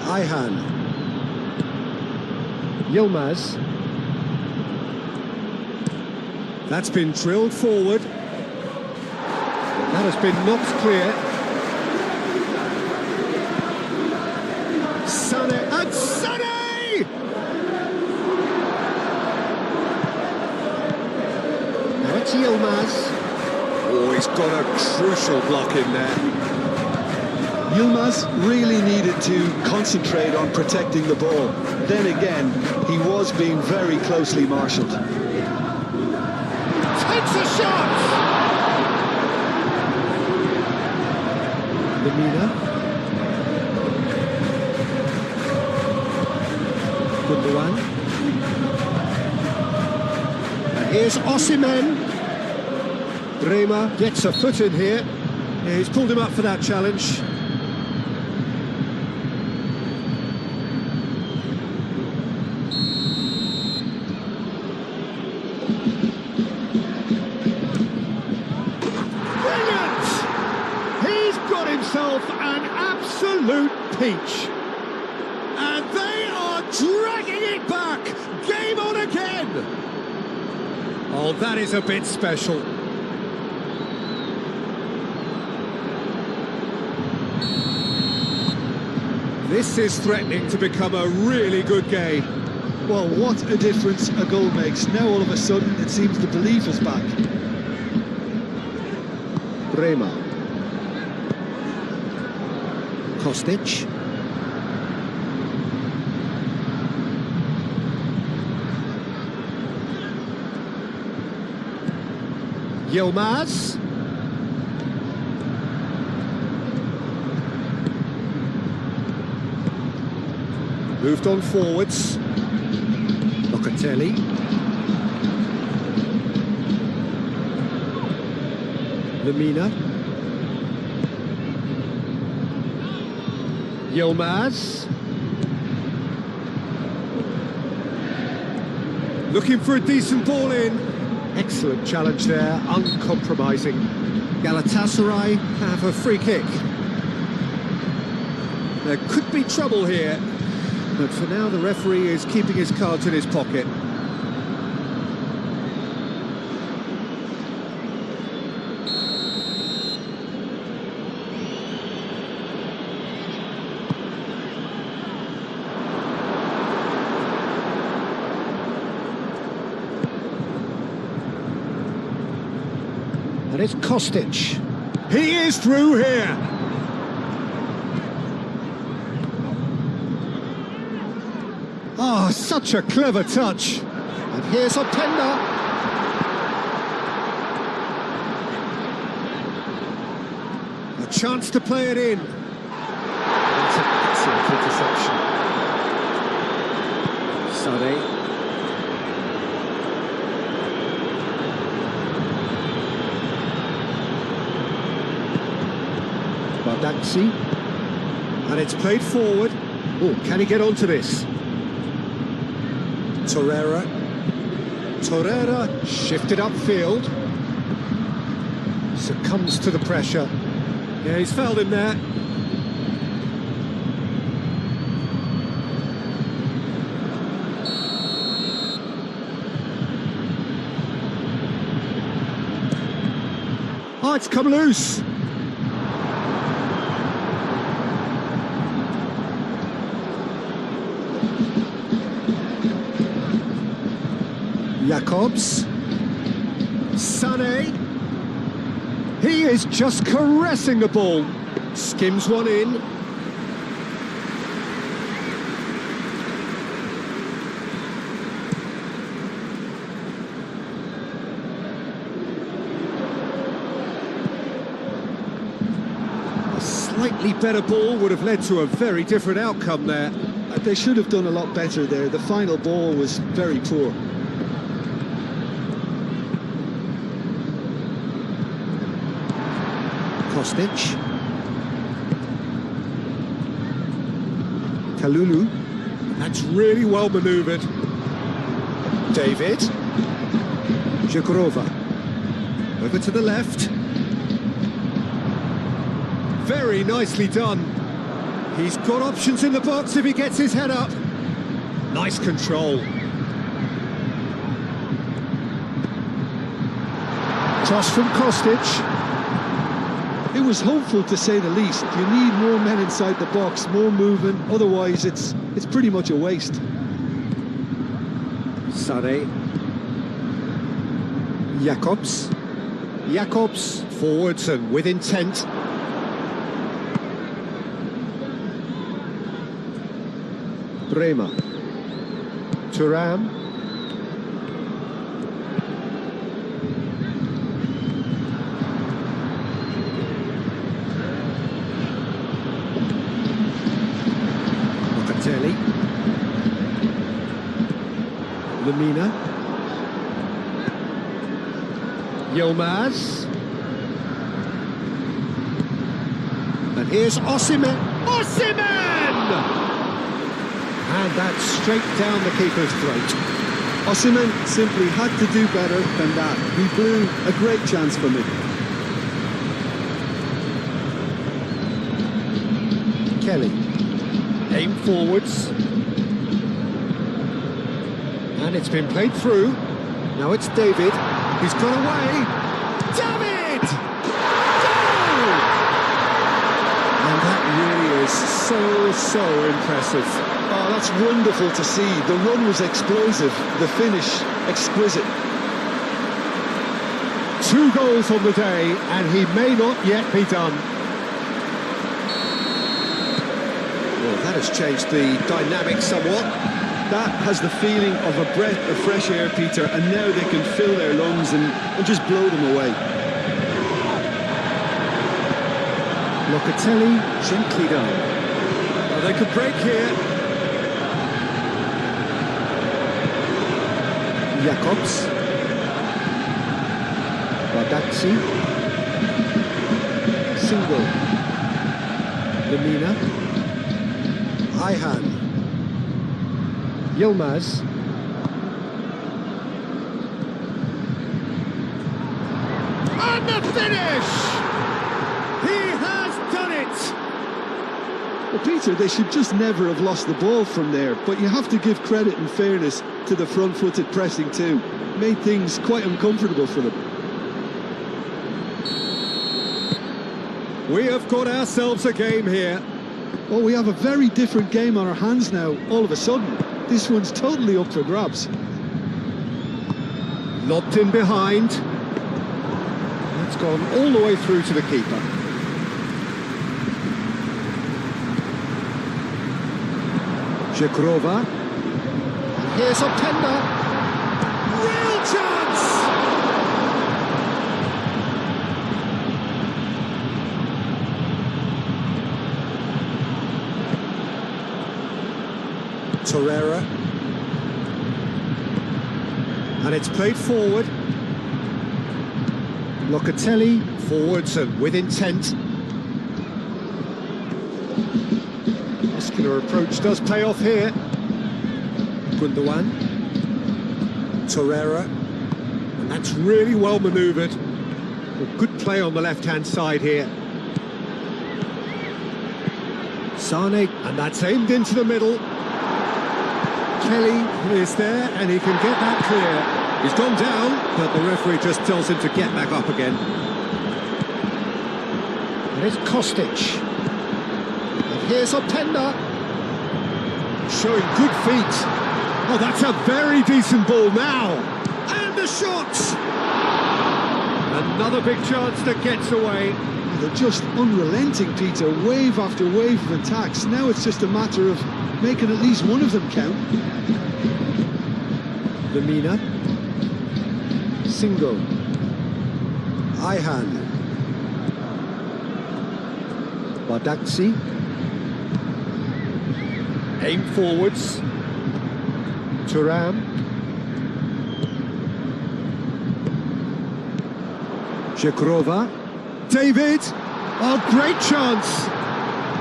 Ayhan. Yilmaz. That's been drilled forward. That has been knocked clear. Sané, and Sané! Now it's Yilmaz. Oh, he's got a crucial block in there. Yilmaz really needed to concentrate on protecting the ball. Then again, he was being very closely marshalled. Takes a shot! Lemina. Gundogan. And here's Osimhen. Bremer gets a foot in here. Yeah, he's pulled him up for that challenge. Brilliant! He's got himself an absolute peach. And they are dragging it back. Game on again. Oh, that is a bit special. This is threatening to become a really good game. Well, what a difference a goal makes. Now all of a sudden it seems the belief is back. Bremer. Kostic. Yilmaz. Moved on forwards. Locatelli. Lemina. Yilmaz. Looking for a decent ball in. Excellent challenge there, uncompromising. Galatasaray have a free kick. There could be trouble here. But for now, the referee is keeping his cards in his pocket. And it's Kostic. He is through here. Oh, such a clever touch. And here's Openda. A chance to play it in. That's an excellent interception. Sané. Bardaxi. And it's played forward. Oh, can he get onto this? Torreira shifted upfield. Succumbs to the pressure. Yeah, he's fouled him there. Oh, it's come loose. Jakobs. Sané. He is just caressing the ball. Skims one in. A slightly better ball would have led to a very different outcome there. They should have done a lot better there. The final ball was very poor. Kostic. Kalulu. That's really well manoeuvred. David. Jagrova. Over to the left. Very nicely done. He's got options in the box if he gets his head up. Nice control. Toss from Kostic. It was hopeful, to say the least. You need more men inside the box, more movement, otherwise it's pretty much a waste. Sane. Jakobs forwards and with intent. Bremer. Thuram. Locatelli. Lemina. Yilmaz. And here's Osimhen. And that's straight down the keeper's throat. Osimhen simply had to do better than that. He blew a great chance for me. Kelly. Aim forwards. And it's been played through. Now it's David. He's got away. David! Goal! And that really is so impressive. Oh, that's wonderful to see. The run was explosive, the finish exquisite. 2 goals on the day, and he may not yet be done. Well, that has changed the dynamic somewhat. That has the feeling of a breath of fresh air, Peter, and now they can fill their lungs and just blow them away. Locatelli, gently done. Oh, they could break here. Jakobs. Bardazzi. Single. Lemina. Ayhan. Yilmaz. And the finish! He has done it! Well, Peter, they should just never have lost the ball from there, but you have to give credit and fairness to the front-footed pressing too. Made things quite uncomfortable for them. We have got ourselves a game here. Oh, we have a very different game on our hands now, all of a sudden. This one's totally up for grabs. Lobbed in behind. It's gone all the way through to the keeper. Zegrova. Here's Openda. Real chance! Torreira. And it's played forward. Locatelli forwards and with intent. Muscular approach does pay off here. Gundogan. Torreira. And that's really well manoeuvred. Well, good play on the left-hand side here. Sane, and that's aimed into the middle. Kelly is there, and he can get that clear. He's gone down, but the referee just tells him to get back up again. And it's Kostic. And here's Openda. Showing good feet. Oh, that's a very decent ball now. And the shot! Another big chance that gets away. They're just unrelenting, Peter. Wave after wave of attacks. Now it's just a matter of making at least one of them count. Lemina. Single. Ayhan. Bardazzi. Aim forwards. Thuram. Zegrova. David. Oh, great chance.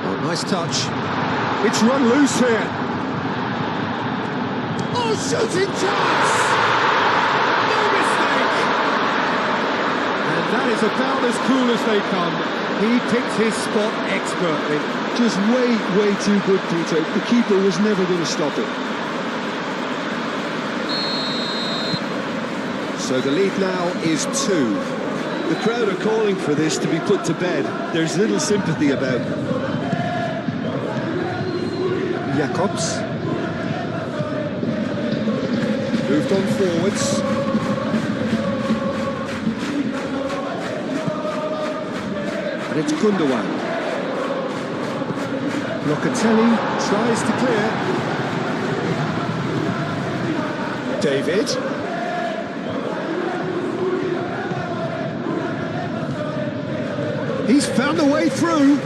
Oh, nice touch. It's run loose here. Oh, shooting chance! No mistake! And that is about as cool as they come. He picked his spot expertly. Just way too good, Peter. The keeper was never going to stop it. So the lead now is 2. The crowd are calling for this to be put to bed. There's little sympathy about it. Jacobs. Moved on forwards. And it's Gundogan. Locatelli tries to clear. David. He's found a way through.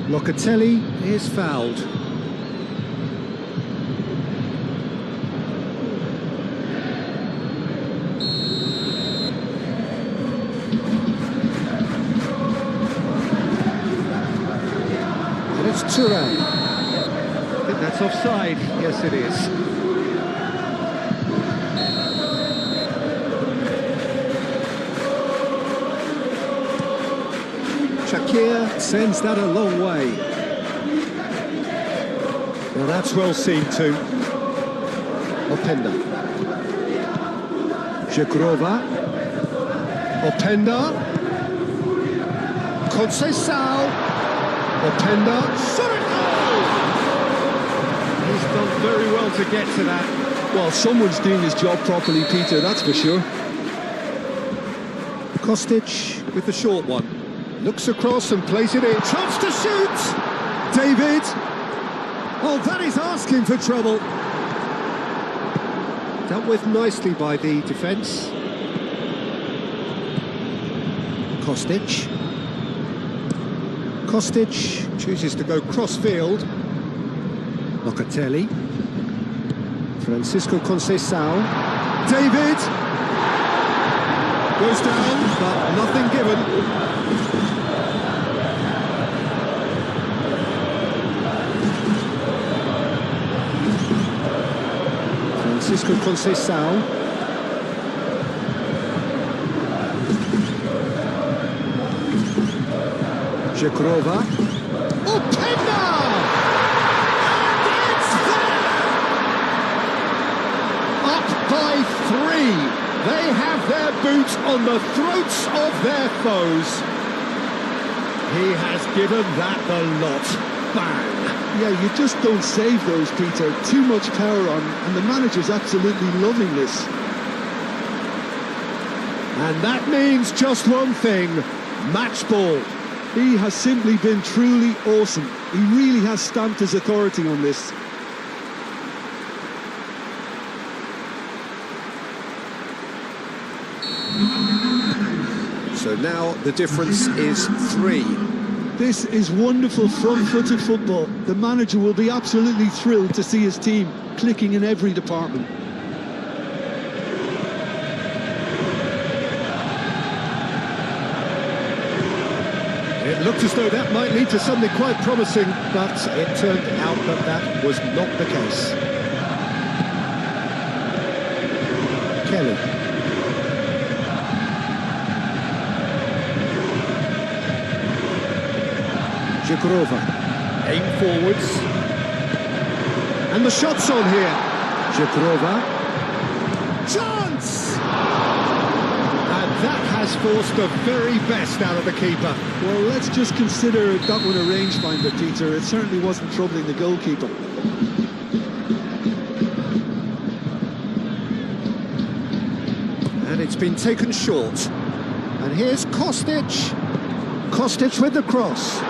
Locatelli is fouled. And it's Thuram. I think that's offside. Yes, it is. Shakir sends that a long way. Well, that's well seen too. Openda. Zegrova. Openda. Conceição. Openda. He's done very well to get to that. Well, someone's doing his job properly, Peter, that's for sure. Kostic with the short one. Looks across and plays it in. Chance to shoot! David! Oh, that is asking for trouble. Dealt with nicely by the defence. Kostic. Kostic chooses to go cross-field. Locatelli. Francisco Conceição. David! Goes down, but nothing given. Francisco Conceição. Zegrova. Openda! And it's there! Up by 3. They have their boot on the throats of their foes. He has given that the lot. Bang! Yeah, you just don't save those, Peter. Too much power on, and the manager's absolutely loving this. And that means just one thing, match ball. He has simply been truly awesome. He really has stamped his authority on this. So now the difference is 3. This is wonderful front-footed football. The manager will be absolutely thrilled to see his team clicking in every department. It looked as though that might lead to something quite promising, but it turned out that that was not the case. Kelly. Zegrova. Aim forwards. And the shot's on here. Zegrova. Chance! And that has forced the very best out of the keeper. Well, let's just consider that one a rangefinder, Peter. It certainly wasn't troubling the goalkeeper. And it's been taken short. And here's Kostic. Kostic with the cross.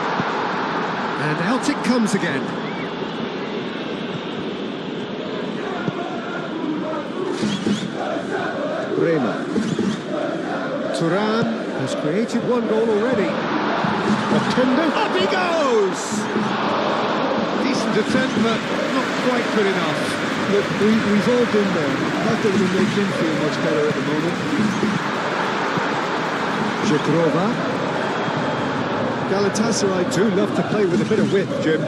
And out it comes again. Bremer. Thuram has created one goal already. Openda. Up he goes! Decent attempt, but not quite good enough. Look, we've all been there. That doesn't make him feel much better at the moment. Zegrova. Galatasaray do love to play with a bit of width, Jim.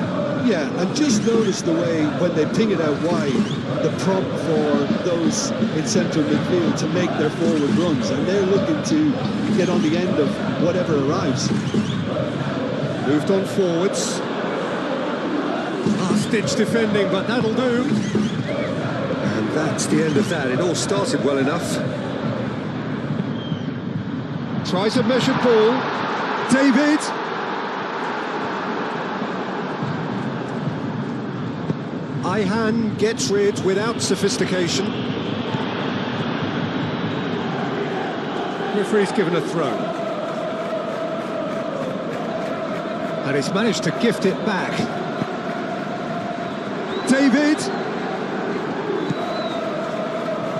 Yeah, and just notice the way when they ping it out wide, the prompt for those in central midfield to make their forward runs, and they're looking to get on the end of whatever arrives. Moved on forwards. Last-ditch defending, but that'll do. And that's the end of that. It all started well enough. Tries a measured ball. David. Ihan gets rid without sophistication. Referee's given a throw. And he's managed to gift it back. David.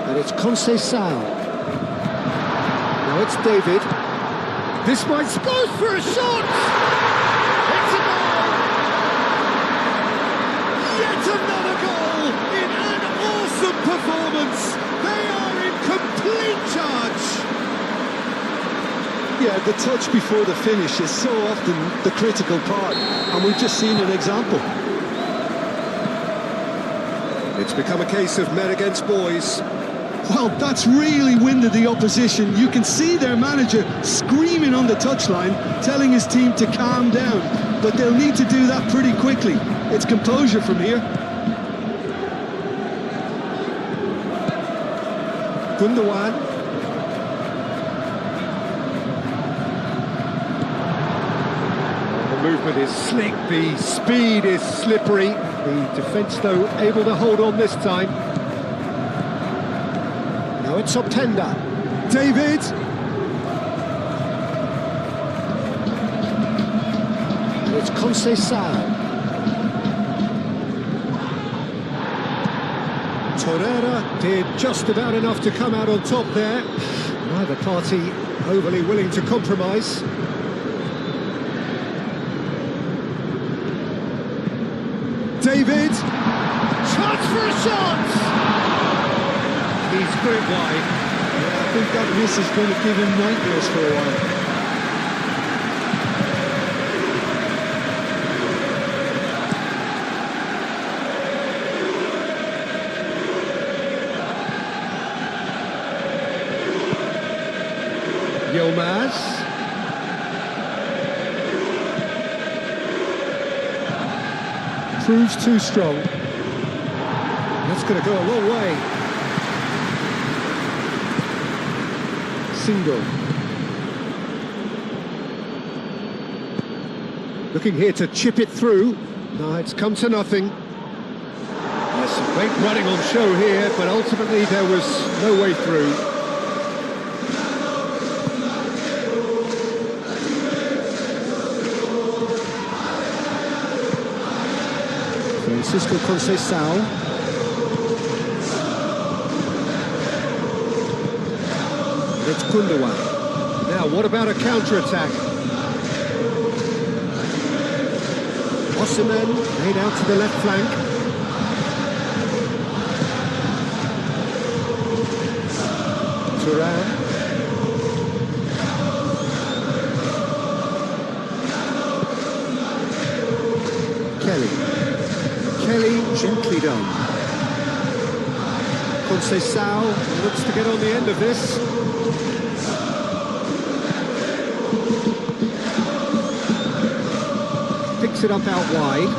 And it's Conceição. Now it's David. This might go for a shot! It's a goal! Yet another goal in an awesome performance! They are in complete charge! Yeah, the touch before the finish is so often the critical part, and we've just seen an example. It's become a case of men against boys. Well, that's really winded the opposition. You can see their manager screaming on the touchline, telling his team to calm down, but they'll need to do that pretty quickly. It's composure from here. Gundogan. The movement is slick, the speed is slippery. The defence, though, able to hold on this time. Now it's Optenda. David. And it's Conceição. Torreira did just about enough to come out on top there. Neither party overly willing to compromise. David. Chance for a shot! He's put it wide. I think that miss is going to give him nightmares for a while. Yilmaz. Proves too strong. That's going to go a long way. Single. Looking here to chip it through. No, it's come to nothing. There's some great running on show here, but ultimately there was no way through. Francisco Conceição. It's Gundogan. Now, what about a counter-attack? Osimhen made out to the left flank. Thuram. Kelly gently done. Conceição looks to get on the end of this. Picks it up out wide.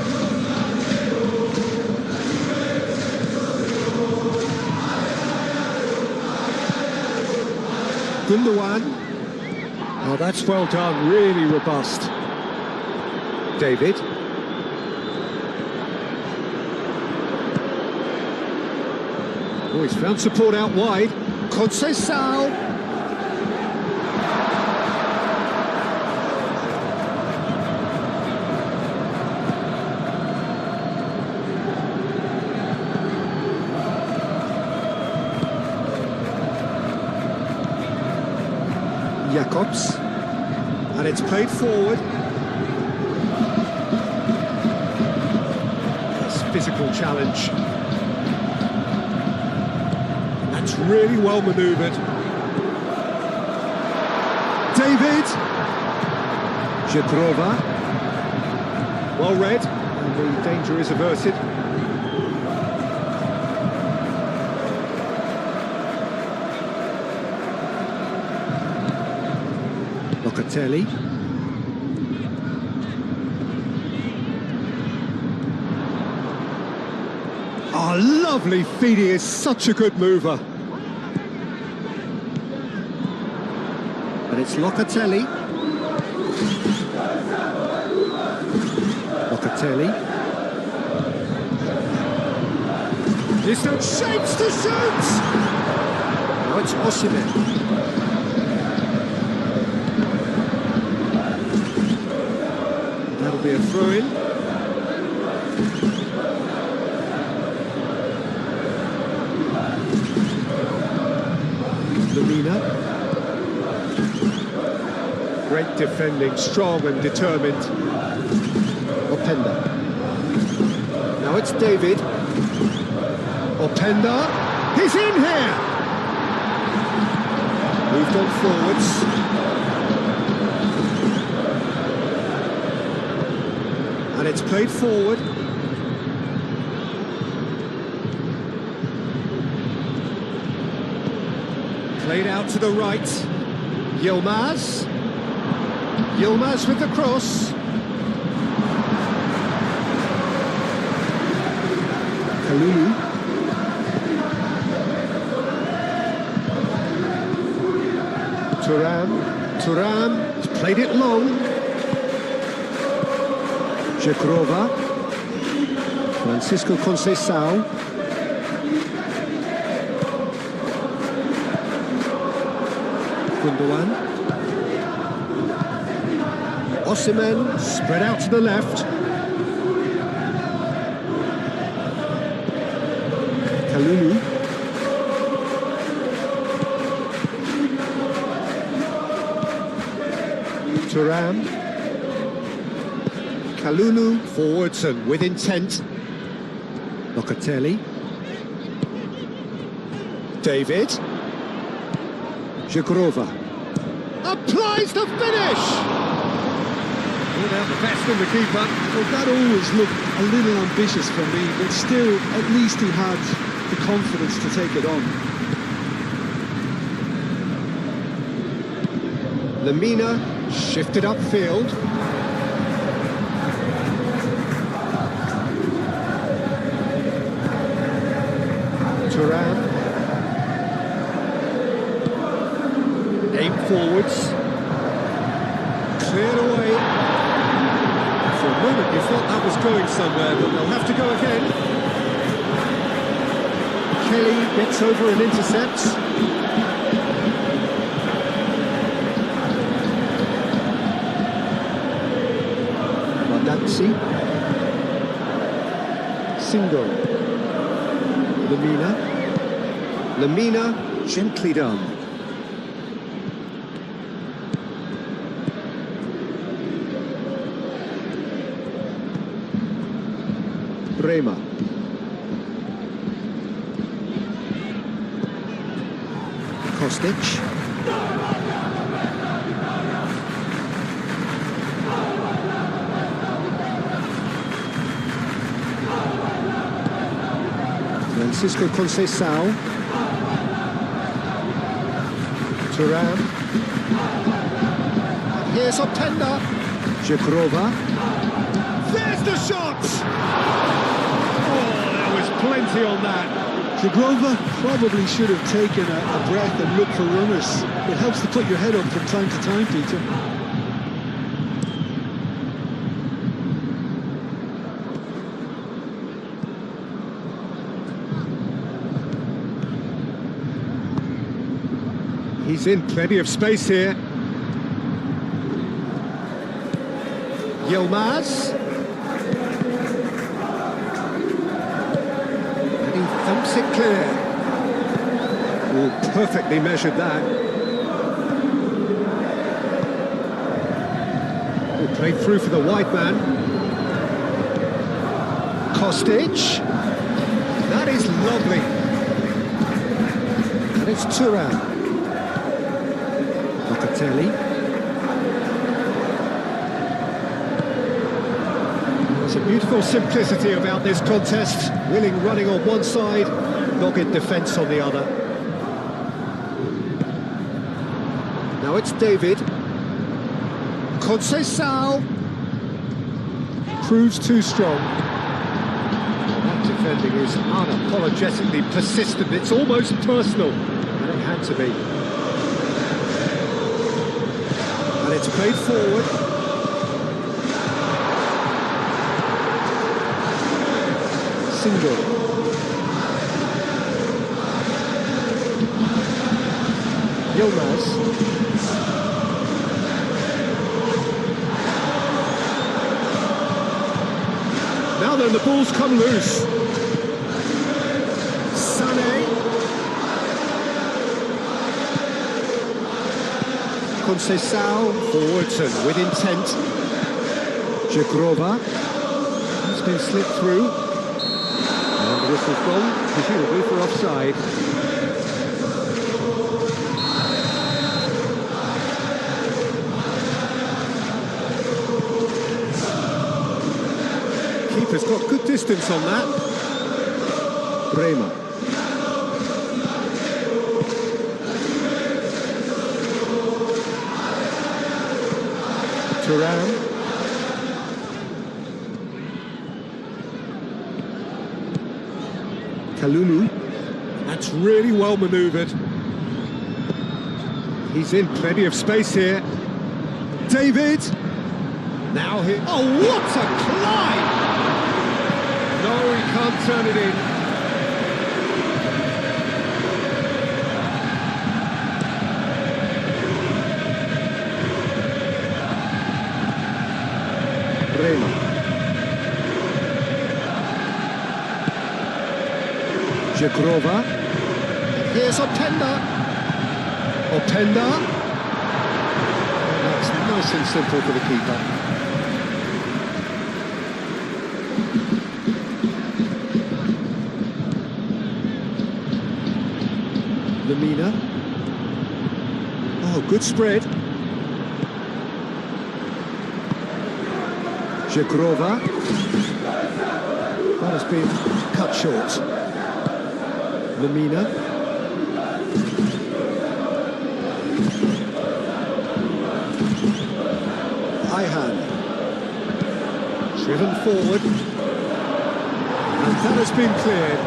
Gundogan. Oh, that's well done, really robust. David. Oh, he's found support out wide. Conceição. Jacobs, and it's played forward. That's physical challenge. And that's really well manoeuvred. David. Jedrova. Well read. And the danger is averted. Locatelli. Oh, lovely feed, he is such a good mover. And it's Locatelli. Locatelli. There's no shapes to shoot! Now it's Osimhen. That'll be a throw-in. Lamina. Great defending, strong and determined. Openda. Now it's David. Openda. He's in here! Moved on forwards. And it's played forward. Played out to the right. Yilmaz. Yilmaz with the cross. Kalulu. Thuram. He's played it long. Jakrova. Francisco Conceição. Gundogan. Osimhen spread out to the left. Kalulu. Thuram. Kalulu forwards and with intent. Locatelli. David. Jagrova. Applies the finish! Without the best in the keeper. Well, that always looked a little ambitious for me, but still, at least he had the confidence to take it on. Lamina shifted upfield. Thuram. Aimed forwards. Cleared away. For a moment you thought that was going somewhere, but they'll have to go again. Kelly gets over and intercepts. Mardanzi. Single. Lamina gently done. Bremer. Kostic. Francisco Conceição. Thuram. Here's Openda. Jagrova. There's the shot! There was plenty on that. Jagrova probably should have taken a breath and looked for runners. It helps to put your head up from time to time, Peter. He's in plenty of space here. Yilmaz. And he thumps it clear. Oh, perfectly measured that. Oh, played through for the wide man. Kostic. That is lovely. And it's Thuram. Locatelli. There's a Beautiful simplicity about this contest. Willing running on one side, dogged defence on the other. Now it's David. Conceição proves too strong. That defending is unapologetically persistent. It's almost personal, and it had to be. And it's played forward. Single. Yilmaz. Now then, the ball's come loose. Sané. Conceição forwards and with intent. Jagrova. He's been slipped through. And the whistle's gone, presumably for offside. Keeper's got good distance on that. Bremer. Thuram. Kalulu. That's really well manoeuvred. He's in plenty of space here. David. Now he... Oh, what a climb! No, he can't turn it in. Bremer. Jagrova. Here's Openda. Openda. That's nice and simple for the keeper. Lemina. Oh, good spread. Jagrova. That has been cut short. Lemina. Ihan. Driven forward. And that has been cleared.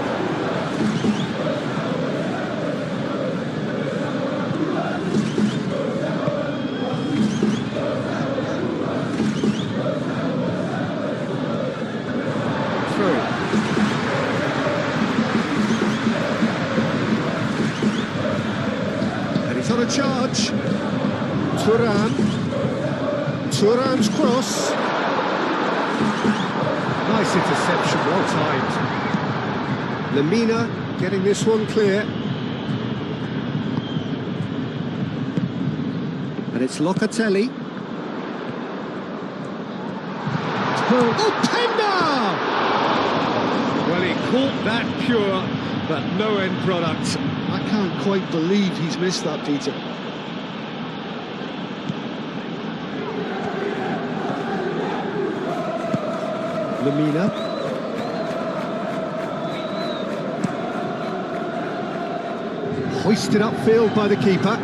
On a charge. Thuram. Thuram's cross. Nice interception, well timed. Lemina getting this one clear. And it's Locatelli. Oh, Penda! Well, he caught that pure, but no end product. I can't quite believe he's missed that, Peter. Lemina. Hoisted upfield by the keeper.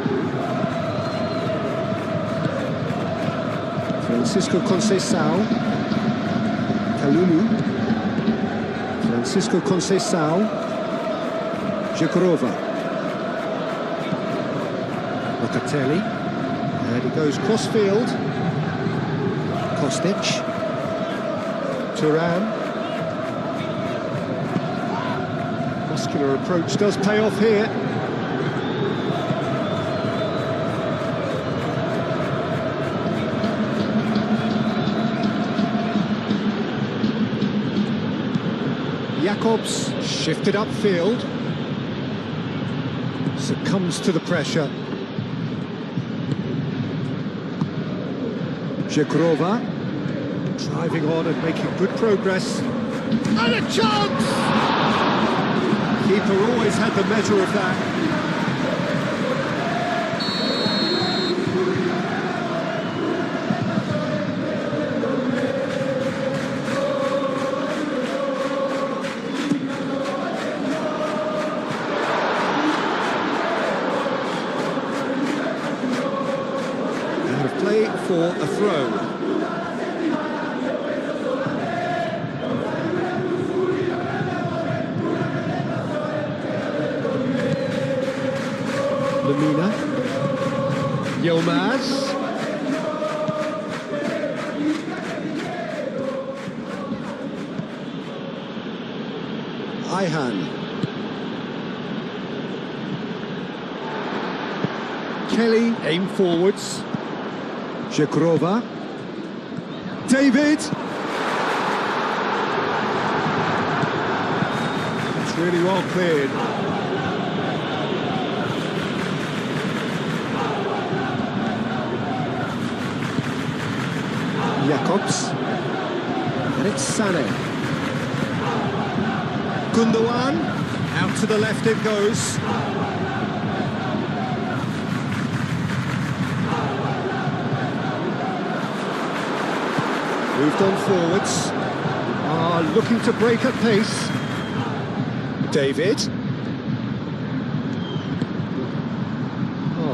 Francisco Conceição. Kalulu. Francisco Conceição. Jagrova. Locatelli. And he goes cross-field. Kostic. Thuram. Muscular approach does pay off here. Jakobs shifted upfield. Succumbs to the pressure. Jagrova driving on and making good progress. And a chance! Keeper always had the measure of that. for a throw. Lemina. Yilmaz. Ayhan. Kelly, aim forwards. Zhekrova. David. It's really well cleared. Jacobs. And it's Sané. Gundogan. Out to the left it goes. Moved on forwards. Looking to break at pace. David.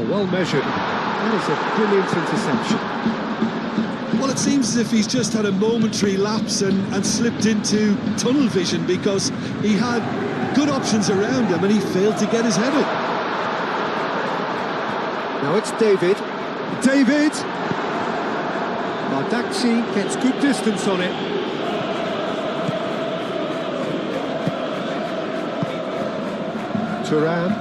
Well measured. That is a brilliant interception. Well, it seems as if he's just had a momentary lapse and slipped into tunnel vision, because he had good options around him and he failed to get his head up. Now it's David. David! Daxi gets good distance on it. Thuram.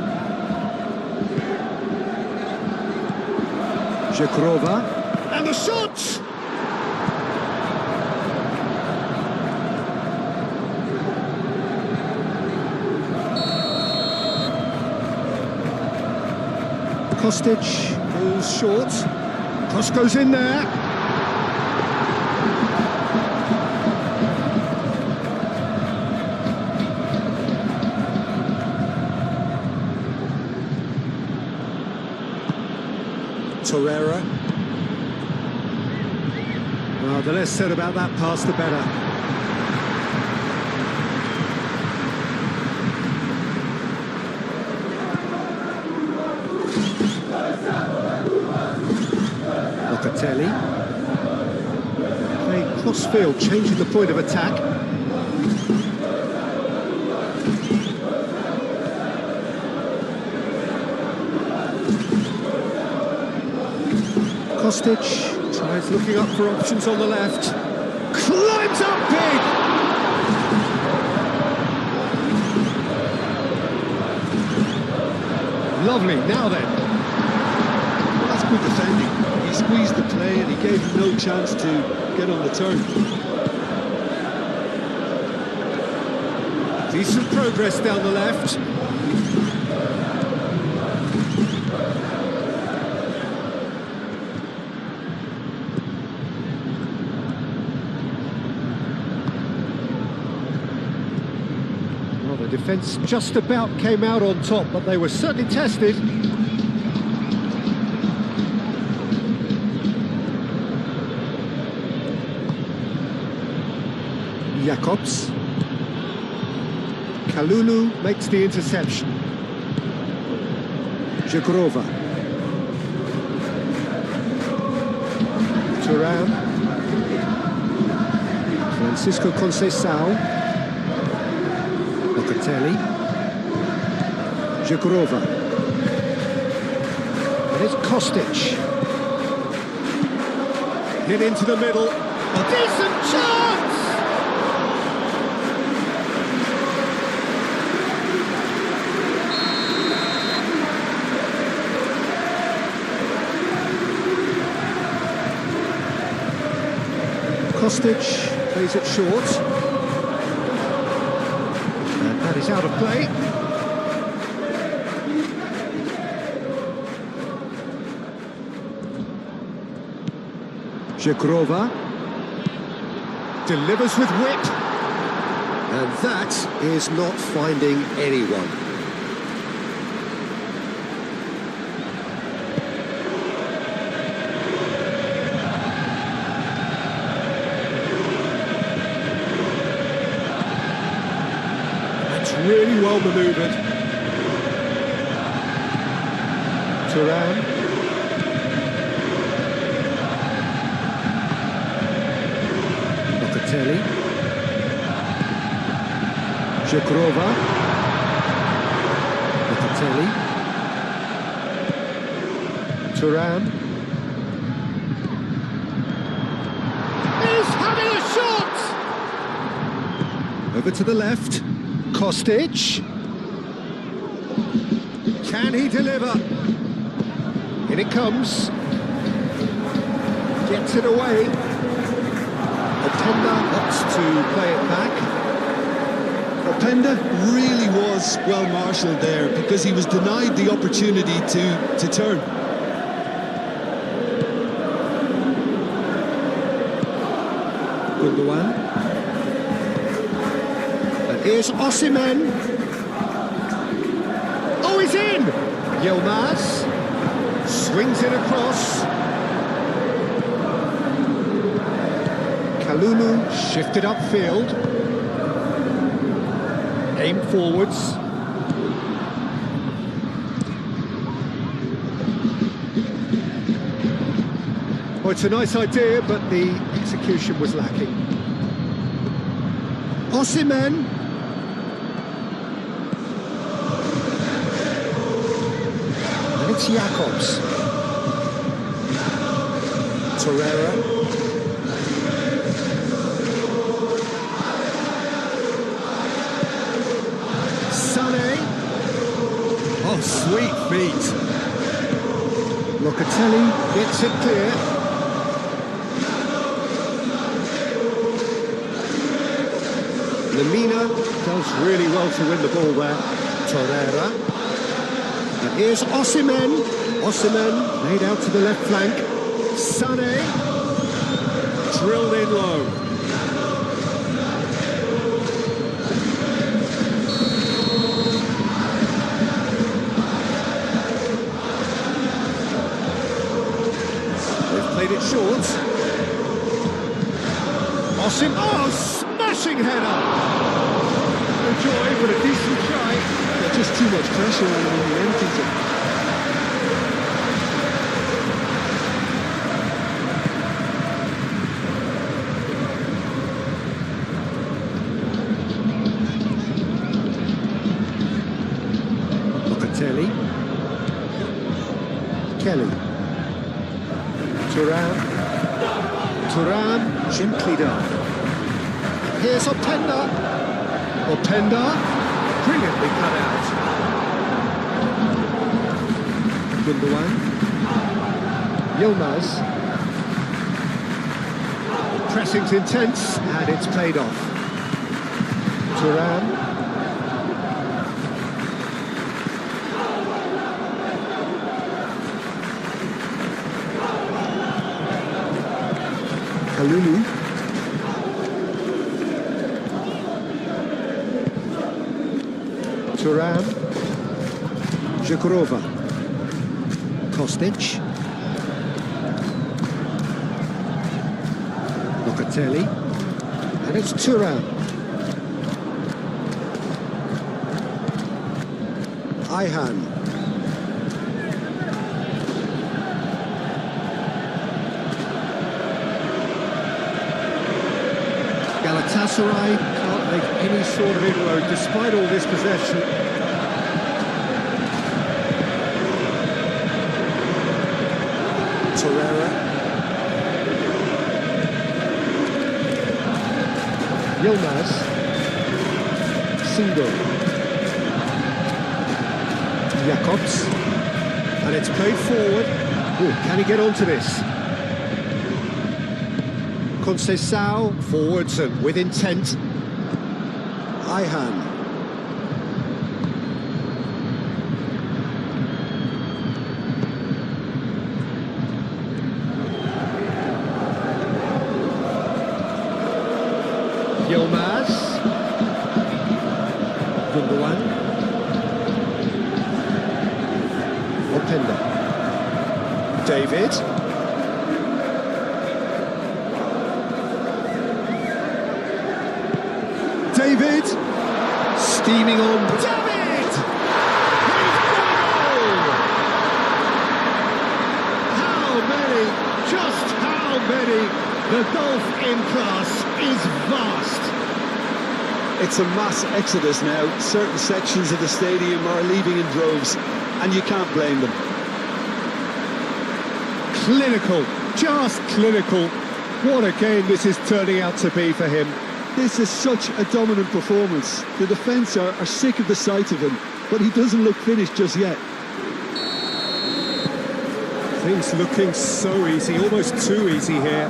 Zhekrova. And the shot! Kostic goes short. Cross goes in there. Torreira. Well, the less said about that pass, the better. Locatelli. Play cross-field, changing the point of attack. Kostic tries looking up for options on the left. Climbs up big! Lovely, now then. Well, that's good defending. He squeezed the play and he gave him no chance to get on the turn. Decent progress down the left. The defence just about came out on top, but they were certainly tested. Jacobs. Kalulu makes the interception. Zhekrova. Thuram. Francisco Conceição. Locatelli. Zhekrova. And it's Kostic. Hit into the middle. A decent chance! Kostic plays it short. And that is out of play. Zhekrova delivers with wit, and that is not finding anyone. That's really well manoeuvred. Thuram. Locatelli. Jugrova. Locatelli. Thuram. He's having a shot! Over to the left. Kostic. Can he deliver? In it comes. Gets it away. Openda opts to play it back. Openda really was well marshalled there because he was denied the opportunity to turn. Gundogan. And here's Osimhen. Oh, he's in! Yilmaz swings it across. Kalulu shifted upfield. Aim forwards. Well, it's a nice idea, but the execution was lacking. Osimhen. And it's Jakobs. Torreira. Oh, sweet feet. Locatelli gets it clear. Lemina does really well to win the ball there. Torreira. And here's Osimhen. Osimhen laid out to the left flank. Sané. Drilled in low. Played it short. Osimhen, oh, smashing header! No joy, but a decent try. Yeah, just too much pressure on him in the end, Peter. Locatelli. Kelly. Thuram gently done. Here's Openda. Openda, brilliantly cut out. Gundogan. Yilmaz. Pressing's intense, and it's played off. Thuram. Kalulu. Thuram. Jugrova. Kostic. Locatelli. And it's Thuram. Ayhan. Galatasaray can't make any sort of inroad despite all this possession. Torreira. Yilmaz. Single. Jakobs. And it's played forward. Ooh, can he get onto this? Conceição forwards and with intent. Ayhan. Yilmaz. Gundogan. Openda. David. David, steaming on. David! He's got a goal! How many, just how many, the golf in class is vast. It's a mass exodus now. Certain sections of the stadium are leaving in droves, and you can't blame them. Clinical, just clinical. What a game this is turning out to be for him. This is such a dominant performance. The defence are sick of the sight of him, but he doesn't look finished just yet. Things looking so easy, almost too easy here.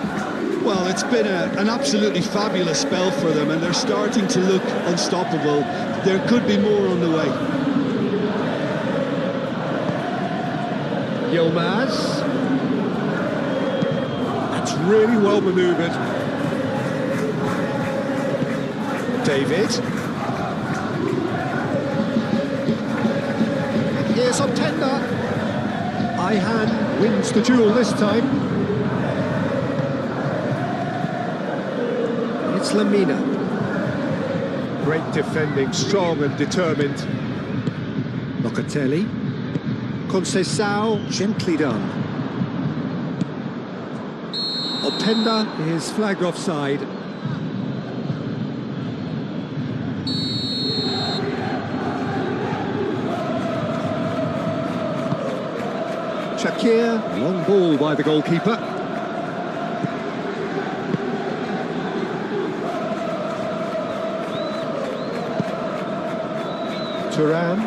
Well, it's been an absolutely fabulous spell for them, and they're starting to look unstoppable. There could be more on the way. Yilmaz. That's really well manoeuvred. David. Here's Optenda. Ayhan wins the duel this time. It's Lamina. Great defending, strong and determined. Locatelli. Conceição, gently done. Optenda is flagged offside. Shakir, long ball by the goalkeeper. Thuram.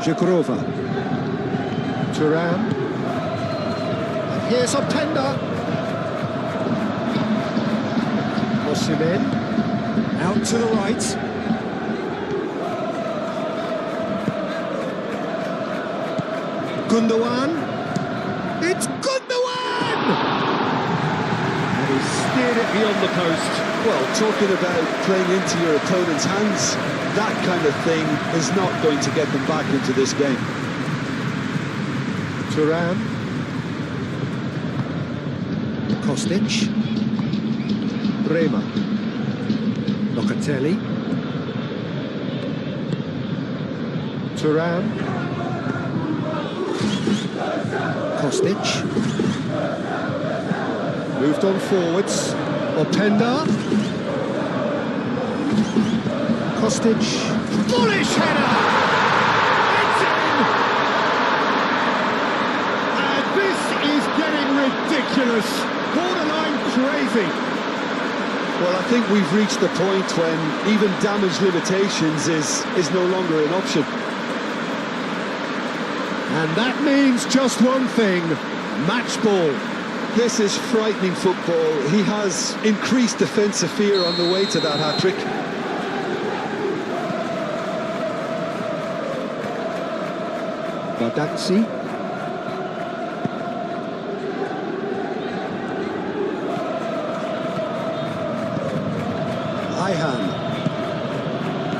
Zhikrova. Thuram. And here's Optenda. Osimhen. Out to the right. Gundogan. It's Gundogan! And he steered it beyond the post. Well, talking about playing into your opponent's hands, that kind of thing is not going to get them back into this game. Thuram. Kostic. Bremer. Locatelli. Thuram. Kostic. Moved on forwards. Openda. Kostic. Bullish header! It's in! And this is getting ridiculous. Borderline crazy. Well, I think we've reached the point when even damage limitations is no longer an option. And that means just one thing, match ball. This is frightening football. He has increased defensive fear on the way to that hat-trick. Badaxi. Ayhan.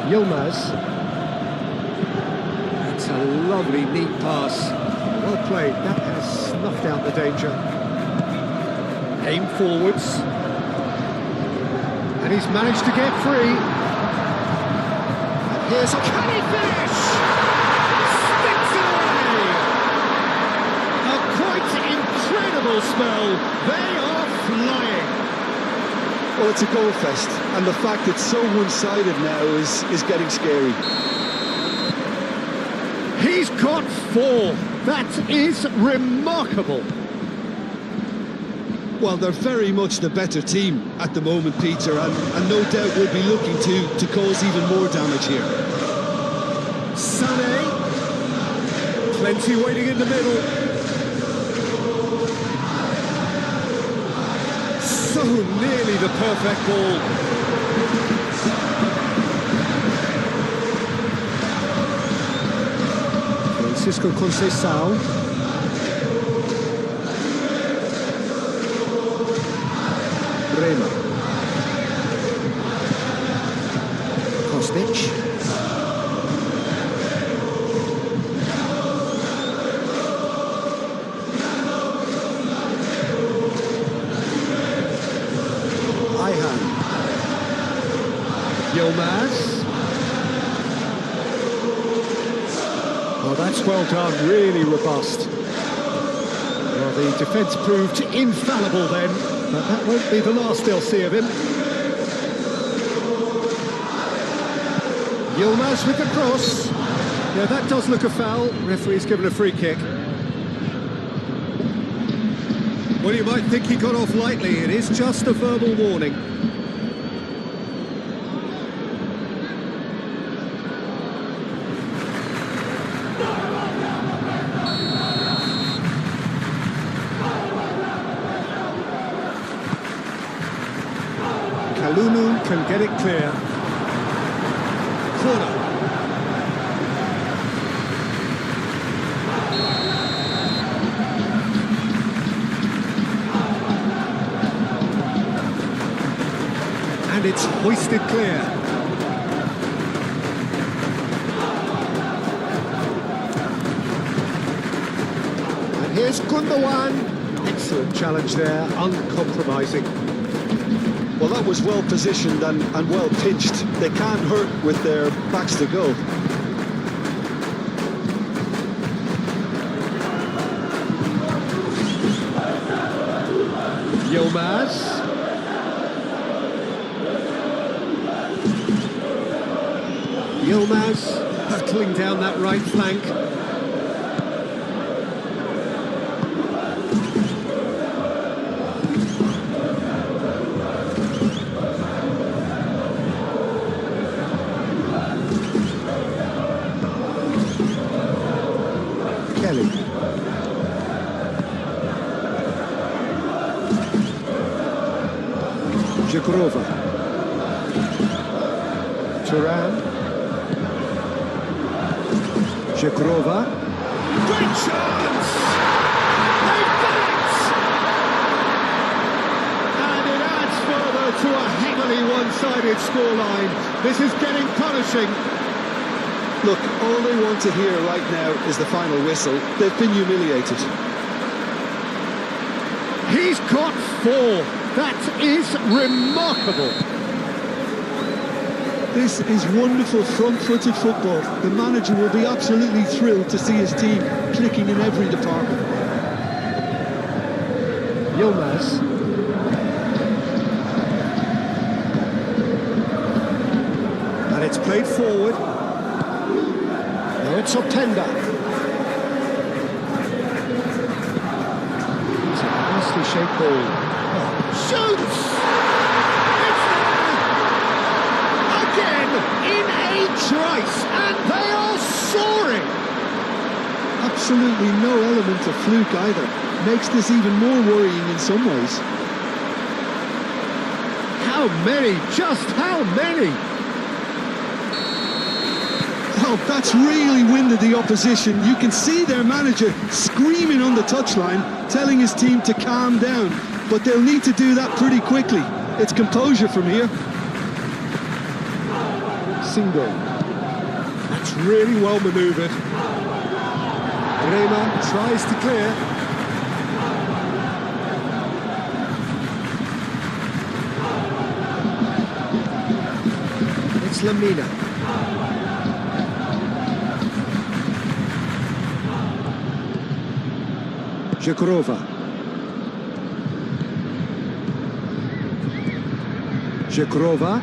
Yilmaz. That's a lovely, neat pass. Well played. That has snuffed out the danger. Aim forwards. And he's managed to get free. And here's a... Can he finish? Sticks it away! A quite incredible spell. They are flying. Well, it's a goal fest, and the fact it's so one-sided now is getting scary. He's got 4. That is remarkable. Well, they're very much the better team at the moment, Peter, and no doubt will be looking to cause even more damage here. Sané. Plenty waiting in the middle. So nearly the perfect ball. Francisco Conceição. Bremer. Kostic. Ayhan. Yilmaz. Oh, that's well done, really robust. Well, the defence proved infallible then. But that won't be the last they'll see of him. Yilmaz with the cross. Yeah, that does look a foul. Referee's given a free kick. Well, you might think he got off lightly. It is just a verbal warning. Kalulu can get it clear. Corner. And it's hoisted clear. And here's Gundogan. Excellent challenge there, uncompromising. Well, that was well positioned and well pitched. They can't hurt with their backs to goal. Yilmaz. Yilmaz hurtling down that right flank. Kelly. Jagrova. Turan. Jagrova. Great chance! They've done it! And it adds further to a heavily one-sided scoreline. This is getting punishing. Look, all they want to hear right now is the final whistle. They've been humiliated. He's got 4. That is remarkable. This is wonderful front-footed football. The manager will be absolutely thrilled to see his team clicking in every department. Yilmaz. And it's played forward. Now it's Openda. It's a nicely shaped ball. Oh, shoots! It's there! Again, in a trice, and they are soaring! Absolutely no element of fluke either. Makes this even more worrying in some ways. How many? Just how many? Oh, that's really winded the opposition. You can see their manager screaming on the touchline, telling his team to calm down. But they'll need to do that pretty quickly. It's composure from here. Single. That's really well manoeuvred. Rema tries to clear. It's Lamina. Jagrova. Jagrova.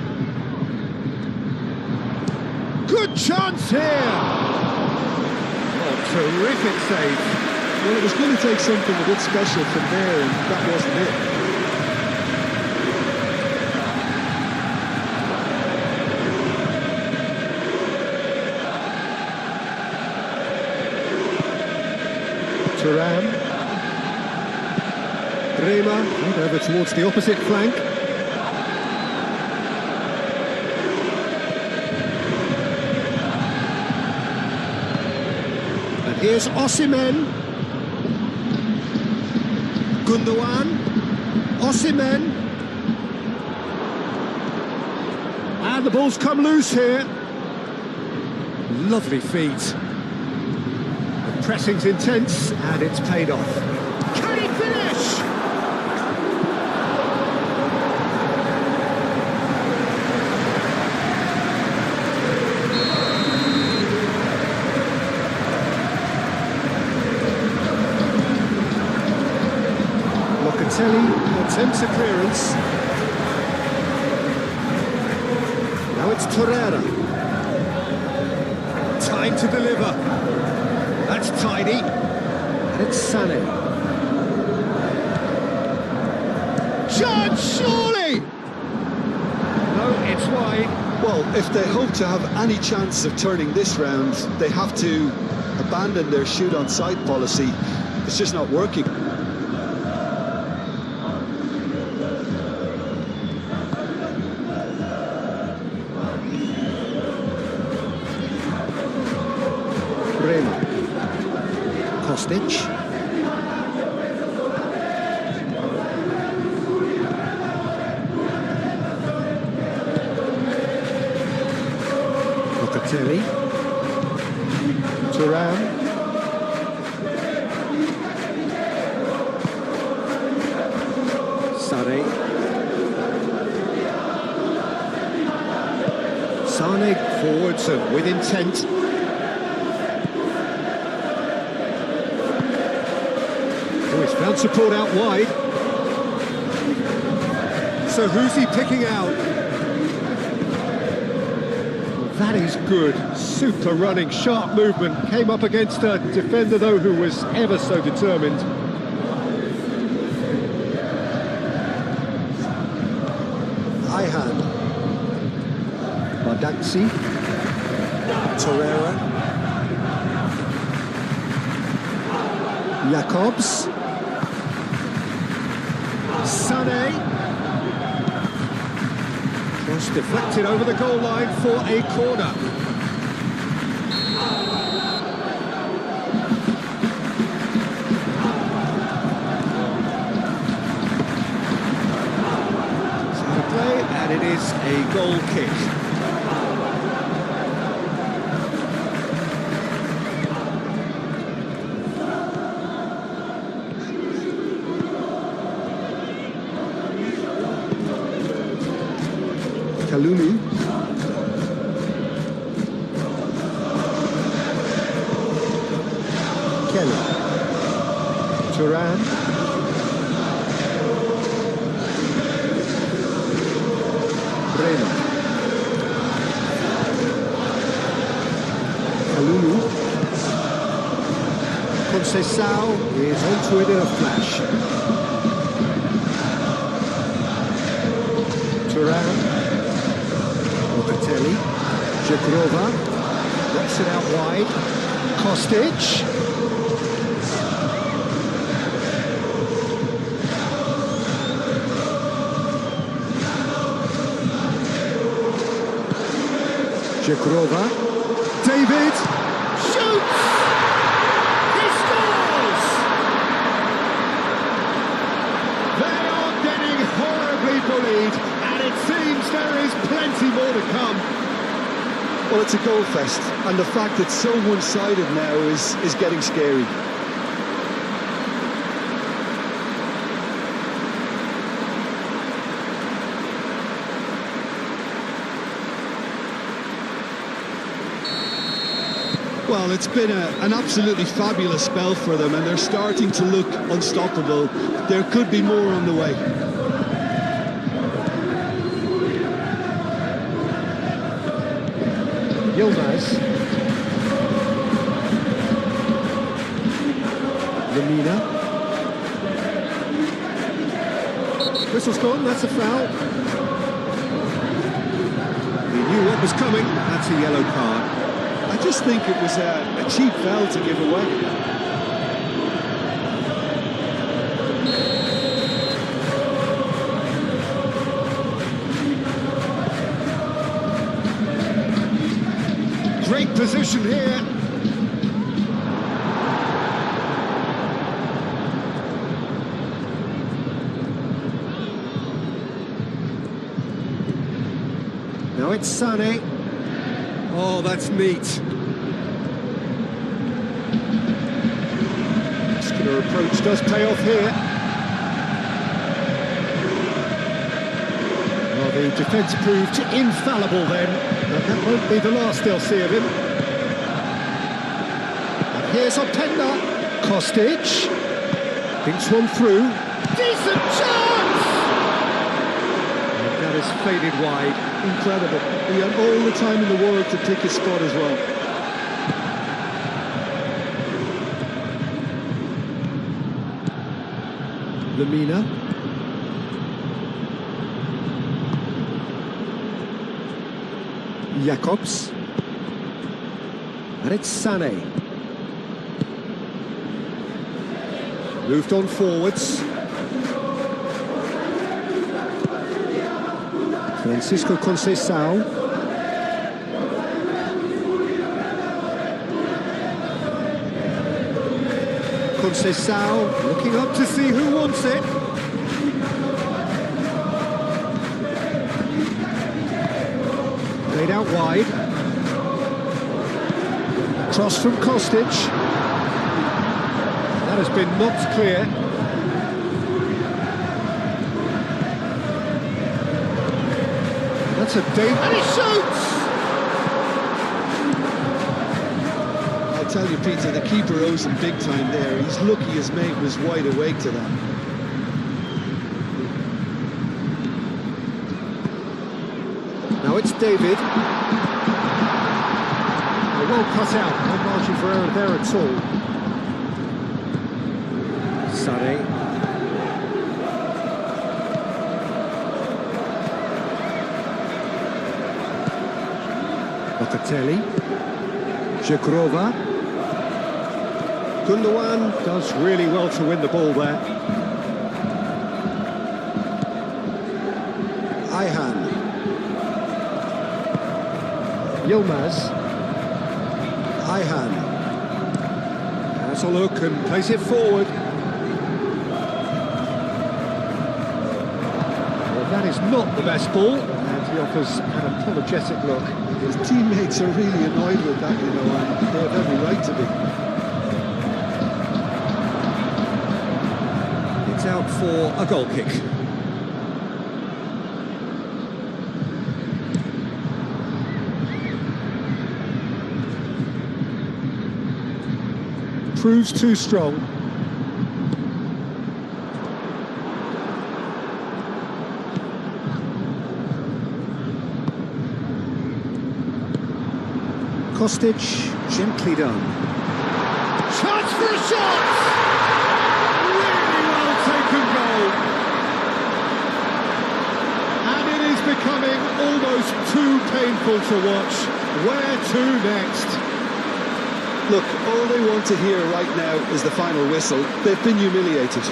Good chance here! Oh, terrific save. Well, it was going to take something a bit special from there, and that wasn't it. Turan. Rema, right over towards the opposite flank. And here's Osimhen. Gundogan. Osimhen. And the ball's come loose here. Lovely feet. The pressing's intense, and it's paid off. Can he finish? Locatelli attempts a clearance. Now it's Torreira. Time to deliver. That's tidy. And it's Sané. Chance, surely! No, it's wide. Well, if they hope to have any chance of turning this round, they have to abandon their shoot-on-sight policy. It's just not working. Rema. Kostic. Locatelli. Thuram. Sané. Sané forwards and with intent. Oh, he's found support out wide. So who's he picking out? That is good. Super running, sharp movement. Came up against a defender, though, who was ever so determined. Ihan. Badaxi. Torreira. Jacobs. Sané. Cross deflected over the goal line for a corner. So the play, and it is a goal kick. Kalulu. Kelly. Thuram. Rema. Kalulu. Conceição is onto it in a flash. Thuram. Locatelli, Jagrova, works it out wide, Kostic. Jagrova, David, shoots! He scores! They are getting horribly bullied. It seems there is plenty more to come. Well, it's a goal fest, and the fact it's so one-sided now is getting scary. Well, it's been an absolutely fabulous spell for them, and they're starting to look unstoppable. There could be more on the way. Yilmaz. Lemina. Whistle's gone, that's a foul. He knew what was coming, that's a yellow card. I just think it was a cheap foul to give away. Great position here. Now it's Sané. Oh, that's neat. Muscular approach does pay off here. Well, the defence proved infallible then. But that won't be the last they'll see of him. And here's Openda. Kostic. Thinks one through. Decent chance! this faded wide. Incredible. He had all the time in the world to pick his spot as well. Lemina. Jacobs. And it's Sané. Moved on forwards. Francisco Conceição. Conceição looking up to see who wants it. Played out wide. Cross from Kostic. That has been knocked clear. That's a danger. And he shoots! I tell you, Peter, the keeper owes him big time there. He's lucky his mate was wide awake to that. Now it's David. Well cut out, no margin for error there at all. Sané. Locatelli. Jagrova. Gundogan does really well to win the ball there. Ayhan. Yilmaz. Ayhan has a look and plays it forward. Well, that is not the best ball, and he offers an apologetic look. His teammates are really annoyed with that, you know, and they have every right to be. It's out for a goal kick. Proves too strong. Kostic, gently done. Chance for a shot! Really well taken goal. And it is becoming almost too painful to watch. Where to next? Look, all they want to hear right now is the final whistle. They've been humiliated.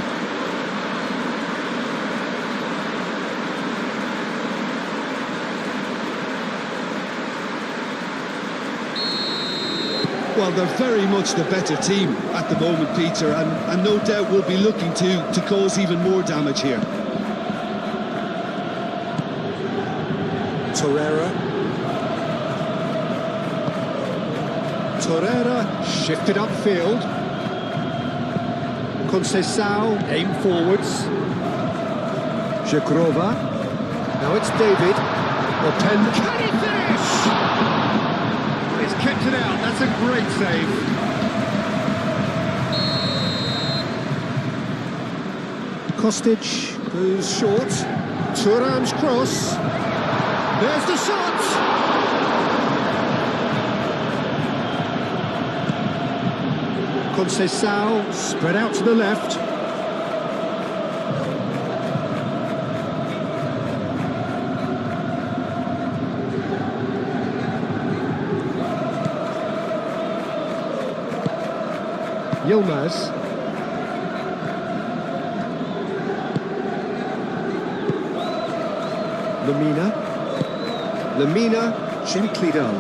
Well, they're very much the better team at the moment, Peter, and no doubt will be looking to cause even more damage here. Torreira shifted upfield. Conceição aimed forwards. Jagrova. Now it's David. Open. Can he finish? He's kept it out. That's a great save. Kostic goes short. Thuram's cross. There's the shot. Conceição spread out to the left. Yilmaz. Lemina, gently done.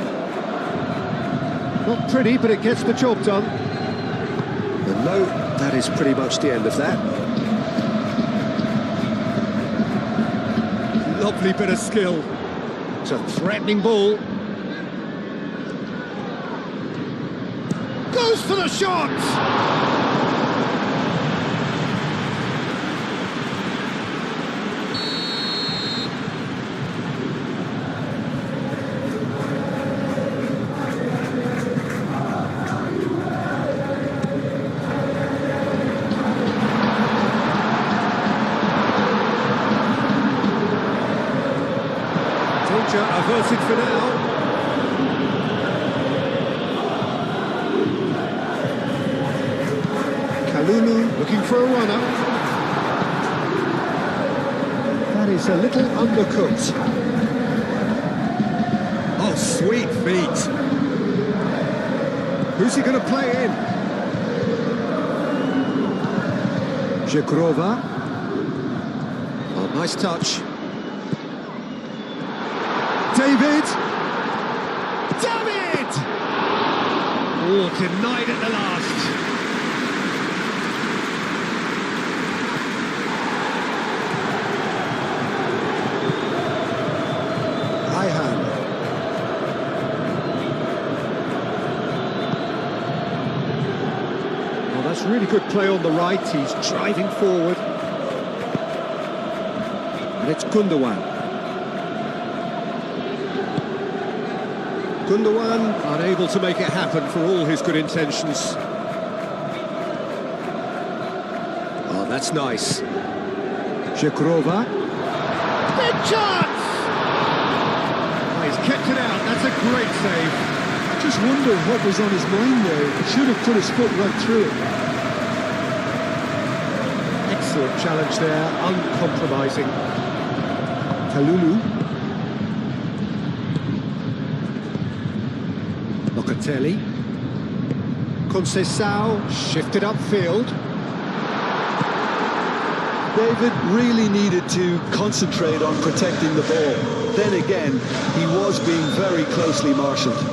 Not pretty, but it gets the job done. And no, that is pretty much the end of that. Lovely bit of skill. It's a threatening ball. Goes for the shot! sorted for now. Kalulu looking for a runner. That is a little undercooked. Oh, sweet feet. Who's he going to play in? Żegrova. Oh, nice touch. David! David! Oh, denied at the last. High hand. Well, that's really good play on the right. He's driving forward. And it's Gundogan. Gundogan unable to make it happen for all his good intentions. Oh, that's nice. Żegrova. Big chance! Oh, he's kept it out. That's a great save. Just wonder what was on his mind there. He should have put his foot right through it. Excellent challenge there, uncompromising. Kalulu. Locatelli. Conceição shifted upfield. David really needed to concentrate on protecting the ball. Then again, he was being very closely marshalled.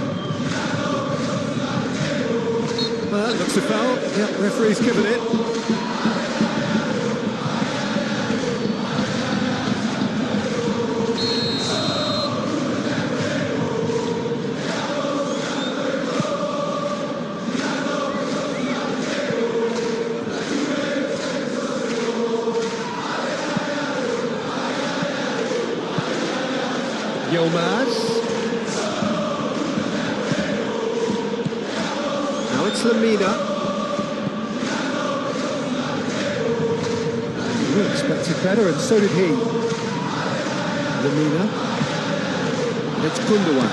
That looks a foul. Yep, referee's given it. Yilmaz. Now it's Lamina. We expected better, and so did he. Lamina. And it's Gundogan.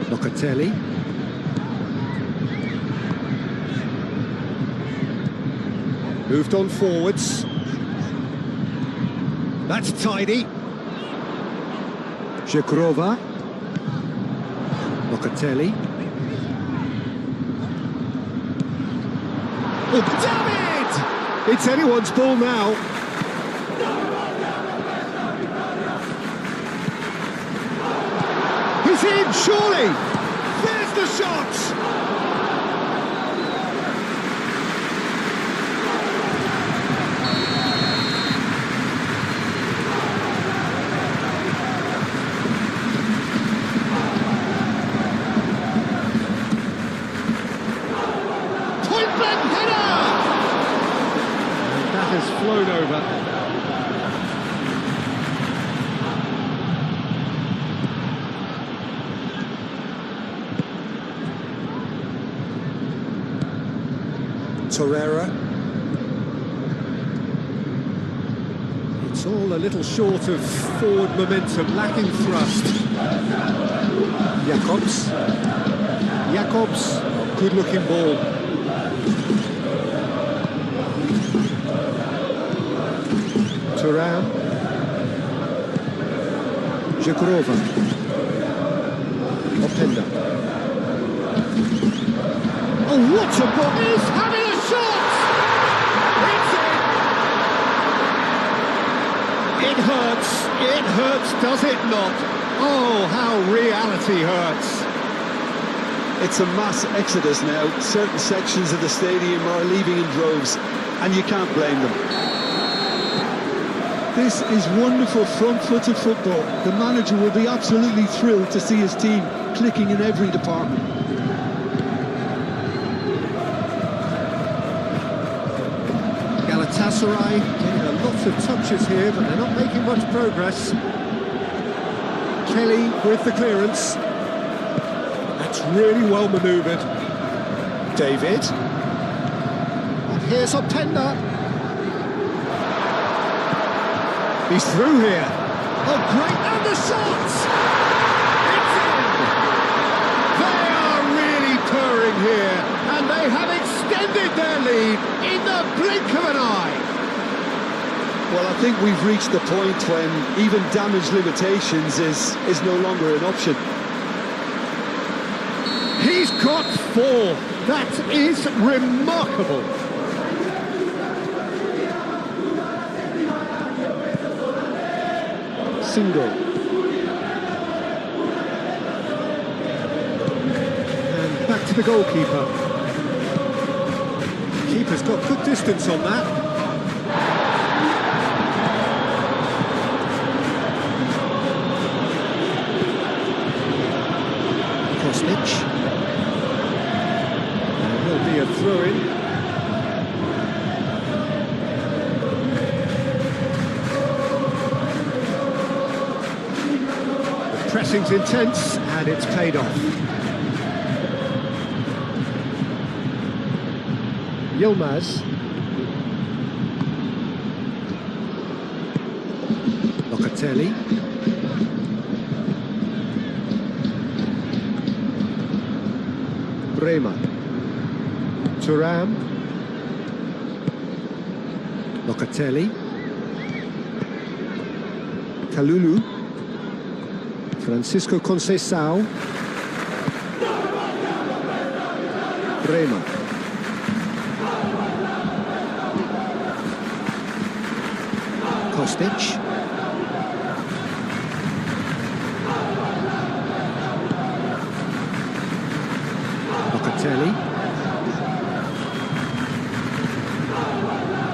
Locatelli. Moved on forwards. That's tidy. Żegrova. Locatelli. Oh, damn it! It's anyone's ball now. He's in, surely! There's the shot! Point blank header! And that has flown over. Torreira. It's all a little short of forward momentum, lacking thrust. Jakobs, good looking ball. Thuram. Żegrova. Openda. Oh, what a ball! He's having a shot! It's in! It hurts, does it not? Oh, how reality hurts. It's a mass exodus now. Certain sections of the stadium are leaving in droves, and you can't blame them. This is wonderful front-footed football. The manager will be absolutely thrilled to see his team clicking in every department. Galatasaray getting a lot lot of touches here, but they're not making much progress. Kelly with the clearance. That's really well manoeuvred. David. And here's Openda. He's through here. Oh, great, and the shots! It's in! They are really purring here, and they have extended their lead in the blink of an eye. Well, I think we've reached the point when even damage limitations is no longer an option. He's got 4. That is remarkable. Single. And back to the goalkeeper. Keeper's got good distance on that. Kostic. There will be a throw-in. Pressing's intense, and it's paid off. Yilmaz. Locatelli. Bremer. Thuram. Locatelli. Kalulu. Francisco Conceição. Bremer. Kostic. Locatelli.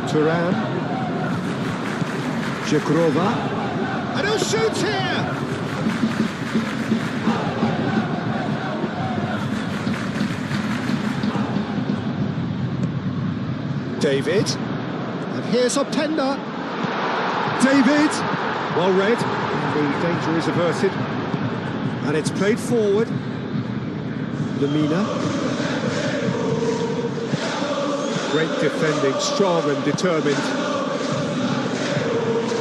Thuram. Jekrova. And he'll shoot here! David, and here's Openda. David, well read, the danger is averted, and it's played forward. Lemina. Great defending, strong and determined.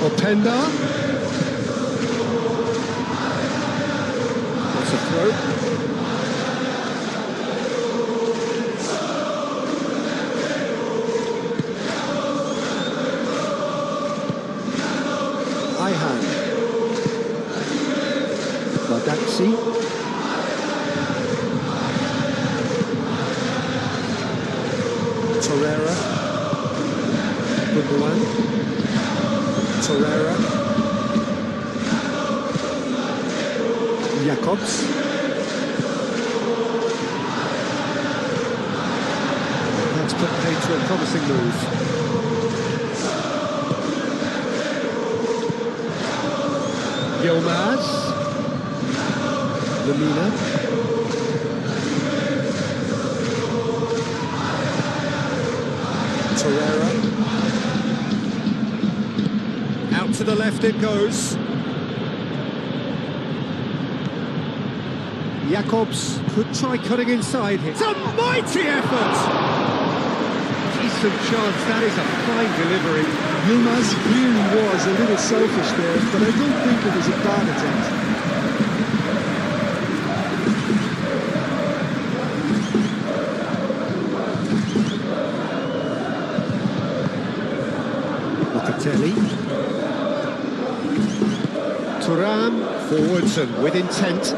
Openda. That's a throw. Badaxi. Torreira. Gundogan. Torreira. Jacobs. That's put paid to a promising move. Yilmaz. Lemina. Torreira. Out to the left it goes. Jacobs could try cutting inside here. It's a mighty effort! Decent chance, that is a fine delivery. Yilmaz really was a little selfish there, but I don't think it was a bad attempt. Locatelli. Thuram, forwards and with intent.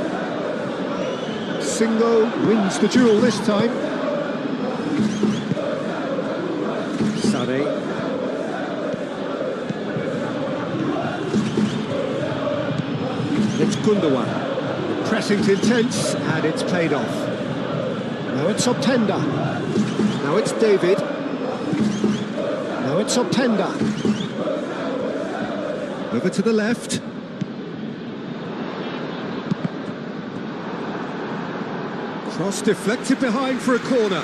Singo wins the duel this time. Sade. It's Gundogan. The pressing's intense and it's paid off. Now it's Openda. Now it's David. Now it's Openda. Over to the left. Cross deflected behind for a corner.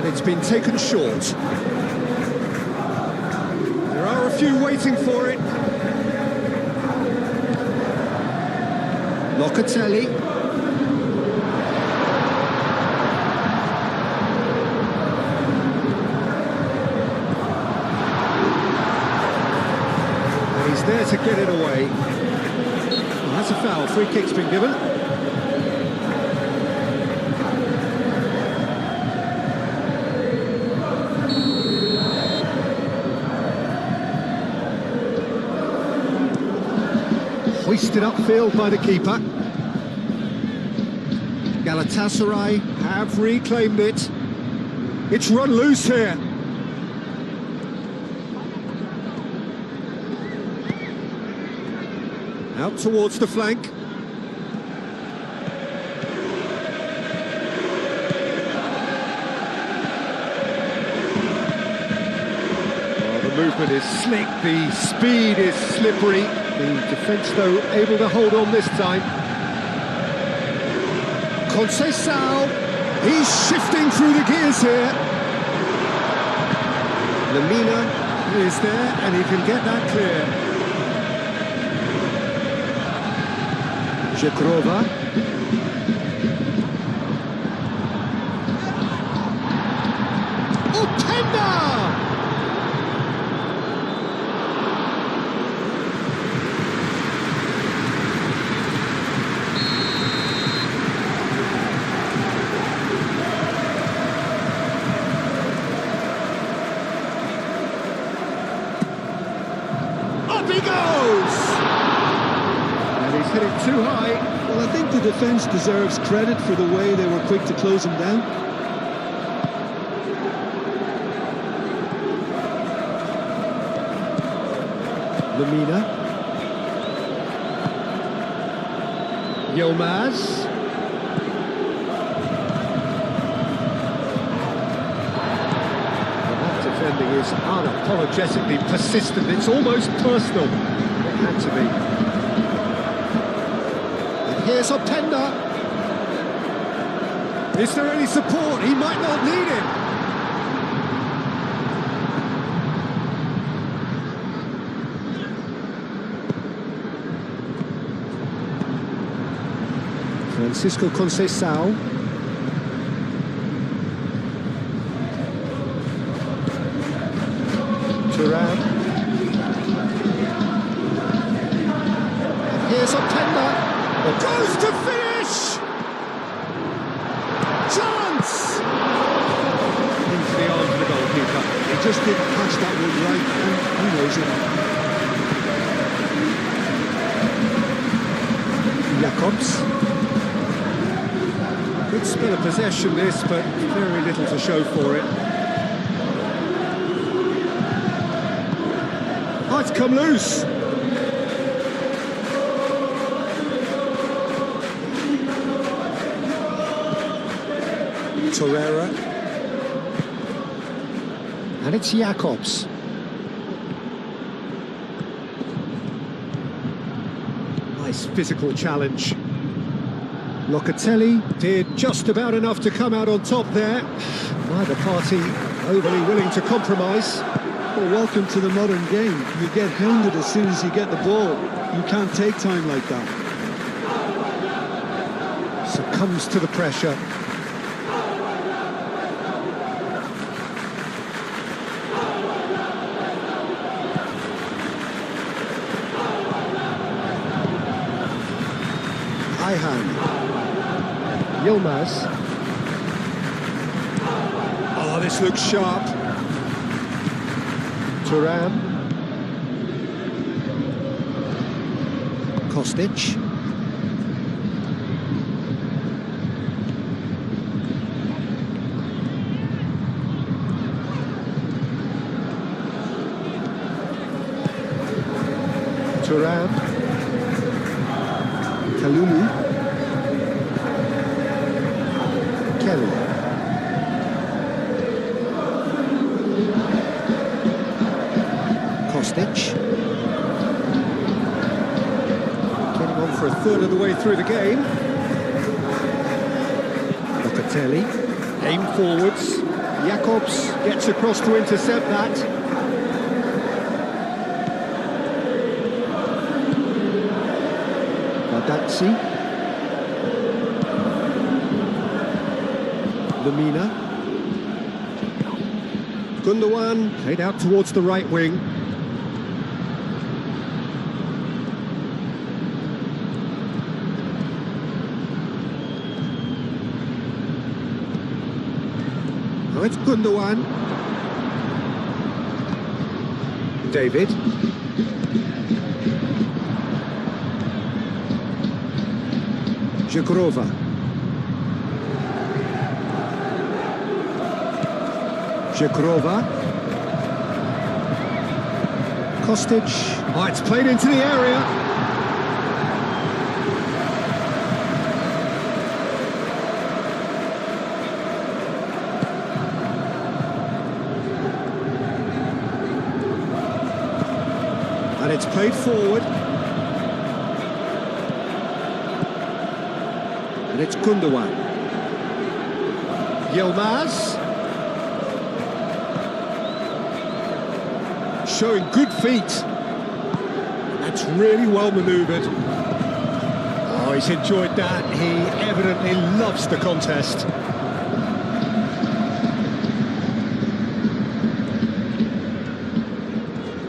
And it's been taken short. There are a few waiting for it. Locatelli. And he's there to get it away. Well, that's a foul. Free kick's been given. Hoisted upfield by the keeper. Galatasaray have reclaimed it. It's run loose here. Out towards the flank. Oh, the movement is slick, the speed is slippery. The defence, though, able to hold on this time. Conceição, he's shifting through the gears here. Lemina is there, and he can get that clear. Jagrova. Openda! He goes! And he's hit it too high. Well, I think the defence deserves credit for the way they were quick to close him down. Lemina. Yilmaz. Defending is unapologetically persistent. It's almost personal. It had to be. And here's Openda. Is there any support? He might not need it. Francisco Conceição. Turan. Here's Openda. Goes to finish! Chance! Into the arms of the goalkeeper. He just didn't catch that one right, and he knows it. Jacobs. Good spell of possession this, but very little to show for it. Oh, it's come loose. Torreira. And it's Jacobs. Nice physical challenge. Locatelli did just about enough to come out on top there. Neither party overly willing to compromise. Well, welcome to the modern game. You get hounded as soon as you get the ball. You can't take time like that. Succumbs to the pressure. Yilmaz. Oh, this looks sharp. Turan. Kostic. Turan. Kalulu. Kelly. Kostic. Getting on for a third of the way through the game. Locatelli. Aim forwards. Jakobs gets across to intercept that. Bardazzi. Lemina. Gundogan played out towards the right wing. Now it's Gundogan. David. Jagrova. Jagrova. Kostic. Oh, it's played into the area. And it's played forward. And it's Gundogan. Yilmaz. Showing good feet. That's really well manoeuvred. Oh, he's enjoyed that. He evidently loves the contest.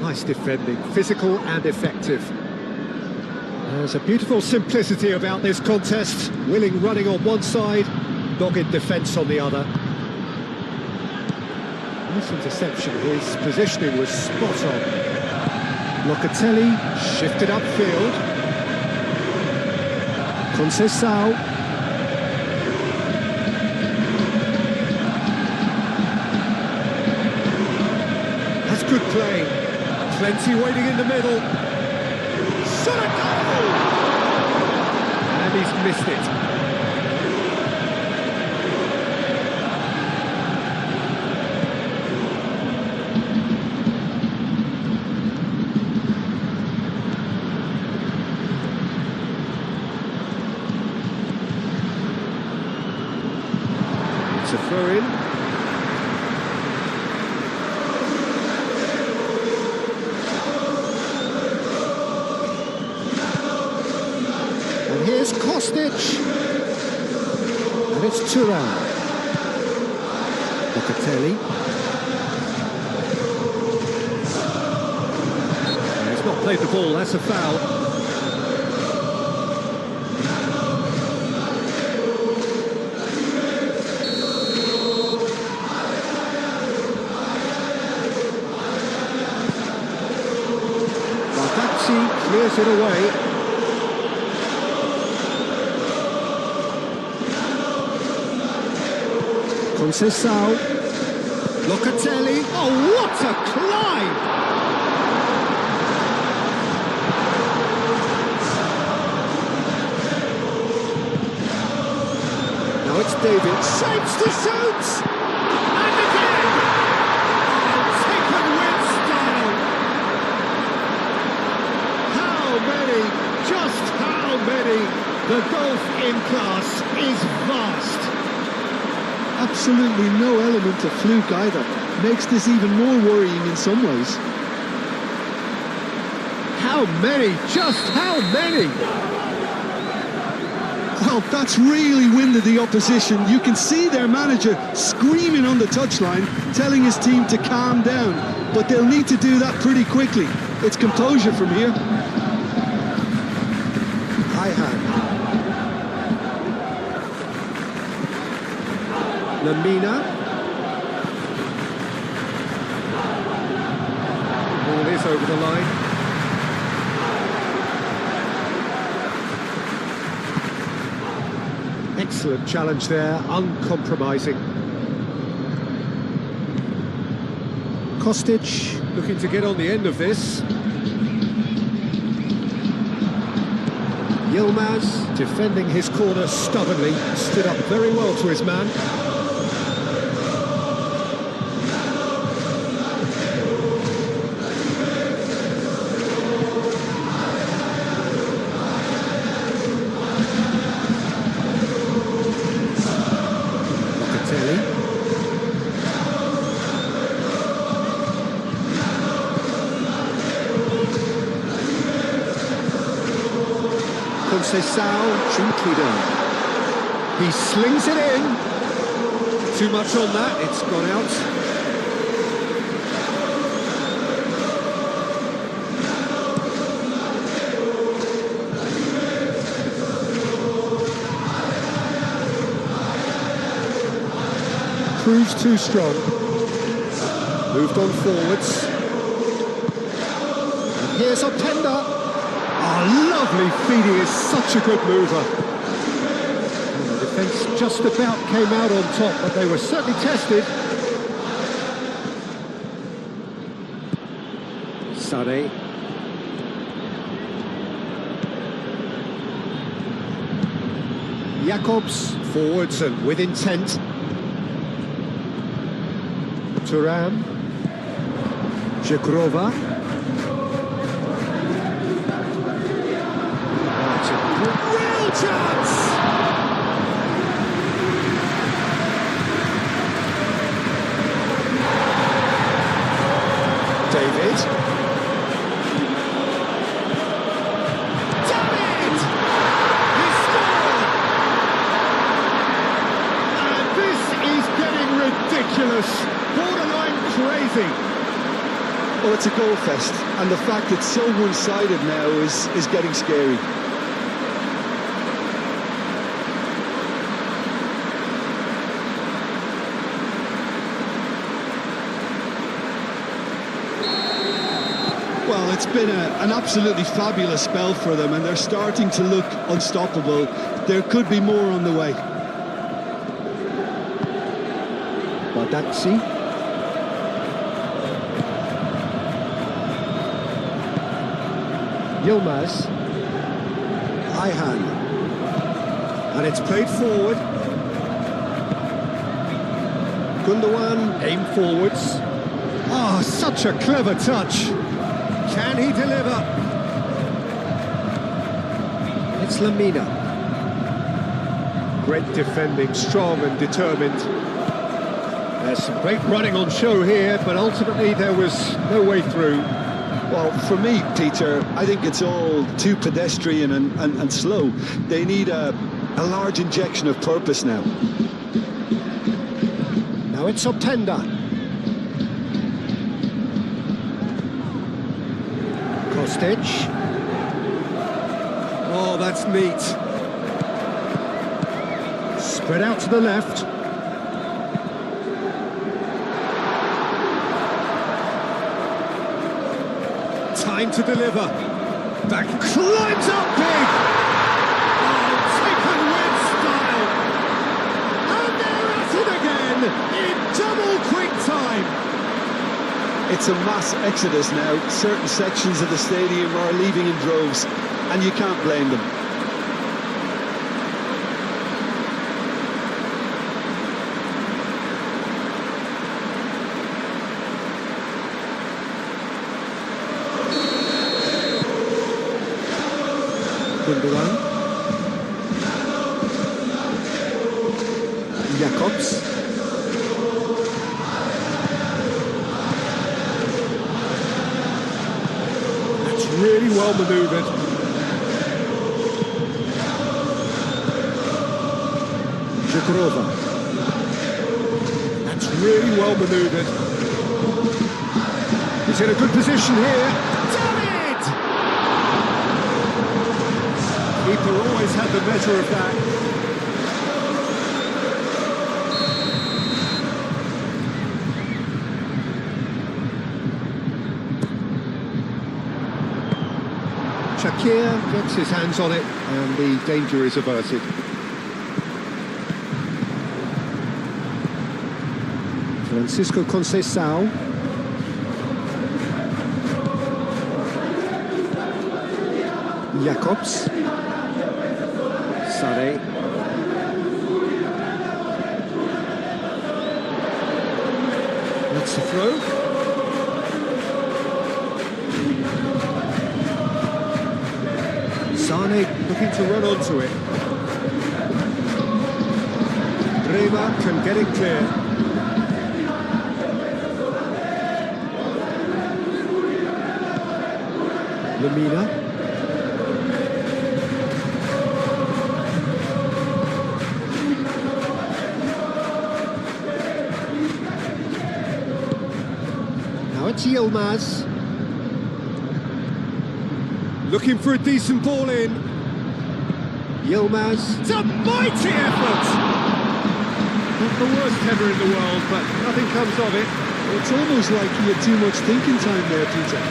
Nice defending, physical and effective. There's a beautiful simplicity about this contest. Willing running on one side, dogged defence on the other. Nice interception, his positioning was spot on. Locatelli shifted upfield. Conceição. That's good play. Plenty waiting in the middle. Shot a goal! And he's missed it. It's a throw-in. And here's Kostic. And it's Thuram. Locatelli. He's not played the ball, that's a foul. Clears it away. Conceição. Locatelli. Oh, what a climb! Now it's David. Shapes to shoot! And again! Taken with style! How many, just how many? The gulf in class is vast. Absolutely no element of fluke either. Makes this even more worrying in some ways. How many? Just how many? Well, that's really winded the opposition. You can see their manager screaming on the touchline, telling his team to calm down. But they'll need to do that pretty quickly. It's composure from here. High hand. Lemina. Ball is over the line. Excellent challenge there, uncompromising. Kostic looking to get on the end of this. Yilmaz defending his corner stubbornly, stood up very well to his man. Conceição, gently done. He slings it in. Too much on that, it's gone out. Proves too strong. Moved on forwards. And here's Openda. Oh, lovely feeding, is such a good mover. And the defence just about came out on top, but they were certainly tested. Sade. Jakobs, forwards and with intent. Thuram, Jegrova. That's a real chance! David. Damn it! He scored! And this is getting ridiculous. Borderline crazy. Well, it's a goal fest, and the fact it's so one-sided now is getting scary. Well, it's been an absolutely fabulous spell for them, and they're starting to look unstoppable. There could be more on the way. Badaxi. Yilmaz, Ayhan, and it's played forward. Gundogan, aim forwards. Oh, such a clever touch. Can he deliver? It's Lamina. Great defending, strong and determined. There's some great running on show here, but ultimately there was no way through. Well, for me, Peter, I think it's all too pedestrian and slow. They need a large injection of purpose now. Now it's Openda. Kostic. Oh, that's neat. Spread out to the left. Time to deliver. That climbs up big. Oh, taken with style. And they're at it again in double quick time. It's a mass exodus now. Certain sections of the stadium are leaving in droves, and you can't blame them. Gundogan. Jakobs. That's really well manoeuvred. Jegrova. That's really well manoeuvred. He's in a good position here. Keeper always had the measure of that. Shakir gets his hands on it and the danger is averted. Francisco Conceição. Jakobs. Sade. That's the throw. Sane looking to run onto it. Reba can get it clear. Lamina. That's Yilmaz. Looking for a decent ball in. Yilmaz. It's a mighty effort! Not the worst header in the world, but nothing comes of it. It's almost like he had too much thinking time there, Peter.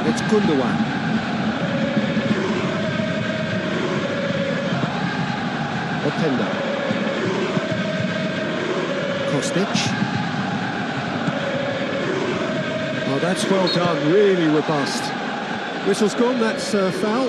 It's Gundogan. Openda. Kostic. Oh, that's well done, really robust. Whistle's gone, that's foul.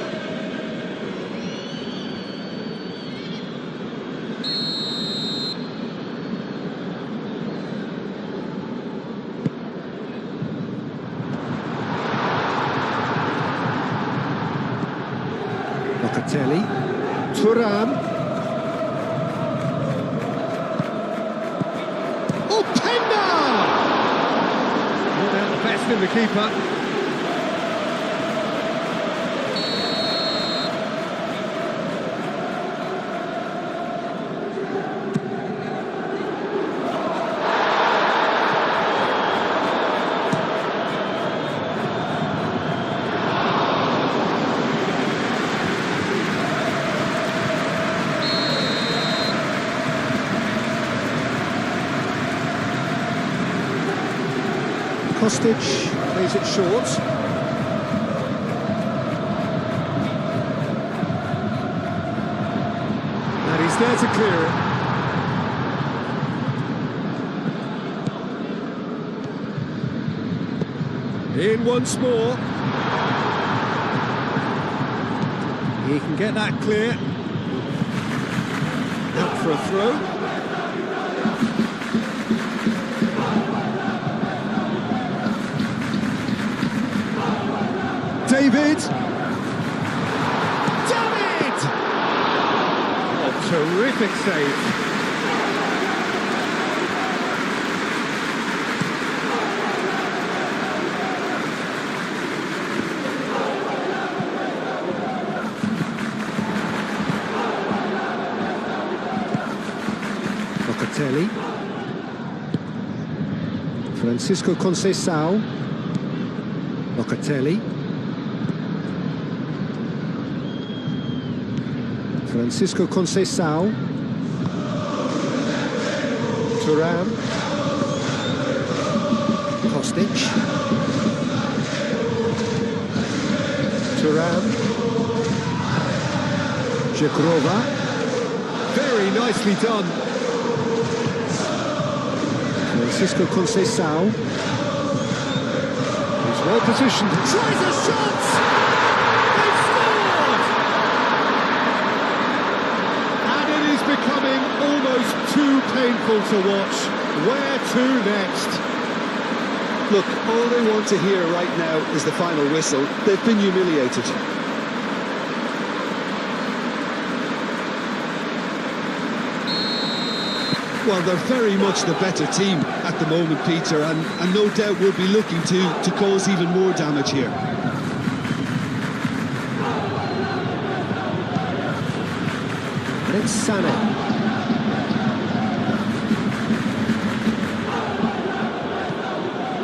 Locatelli. Thuram. Openda! Not out the best in the keeper. Kostic plays it short. And he's there to clear it. In once more. He can get that clear. Out for a throw. David! David! Oh, terrific save. Locatelli. Francisco Conceição. Locatelli. Francisco Conceição. Thuram. Kostic. Thuram. Jekrova. Very nicely done. Francisco Conceição. He's well positioned. Tries a shot! They've scored! And it is becoming almost too painful to watch. Where to next? Look, all they want to hear right now is the final whistle. They've been humiliated. Well, they're very much the better team at the moment, Peter, and no doubt will be looking to cause even more damage here. And it's Sané.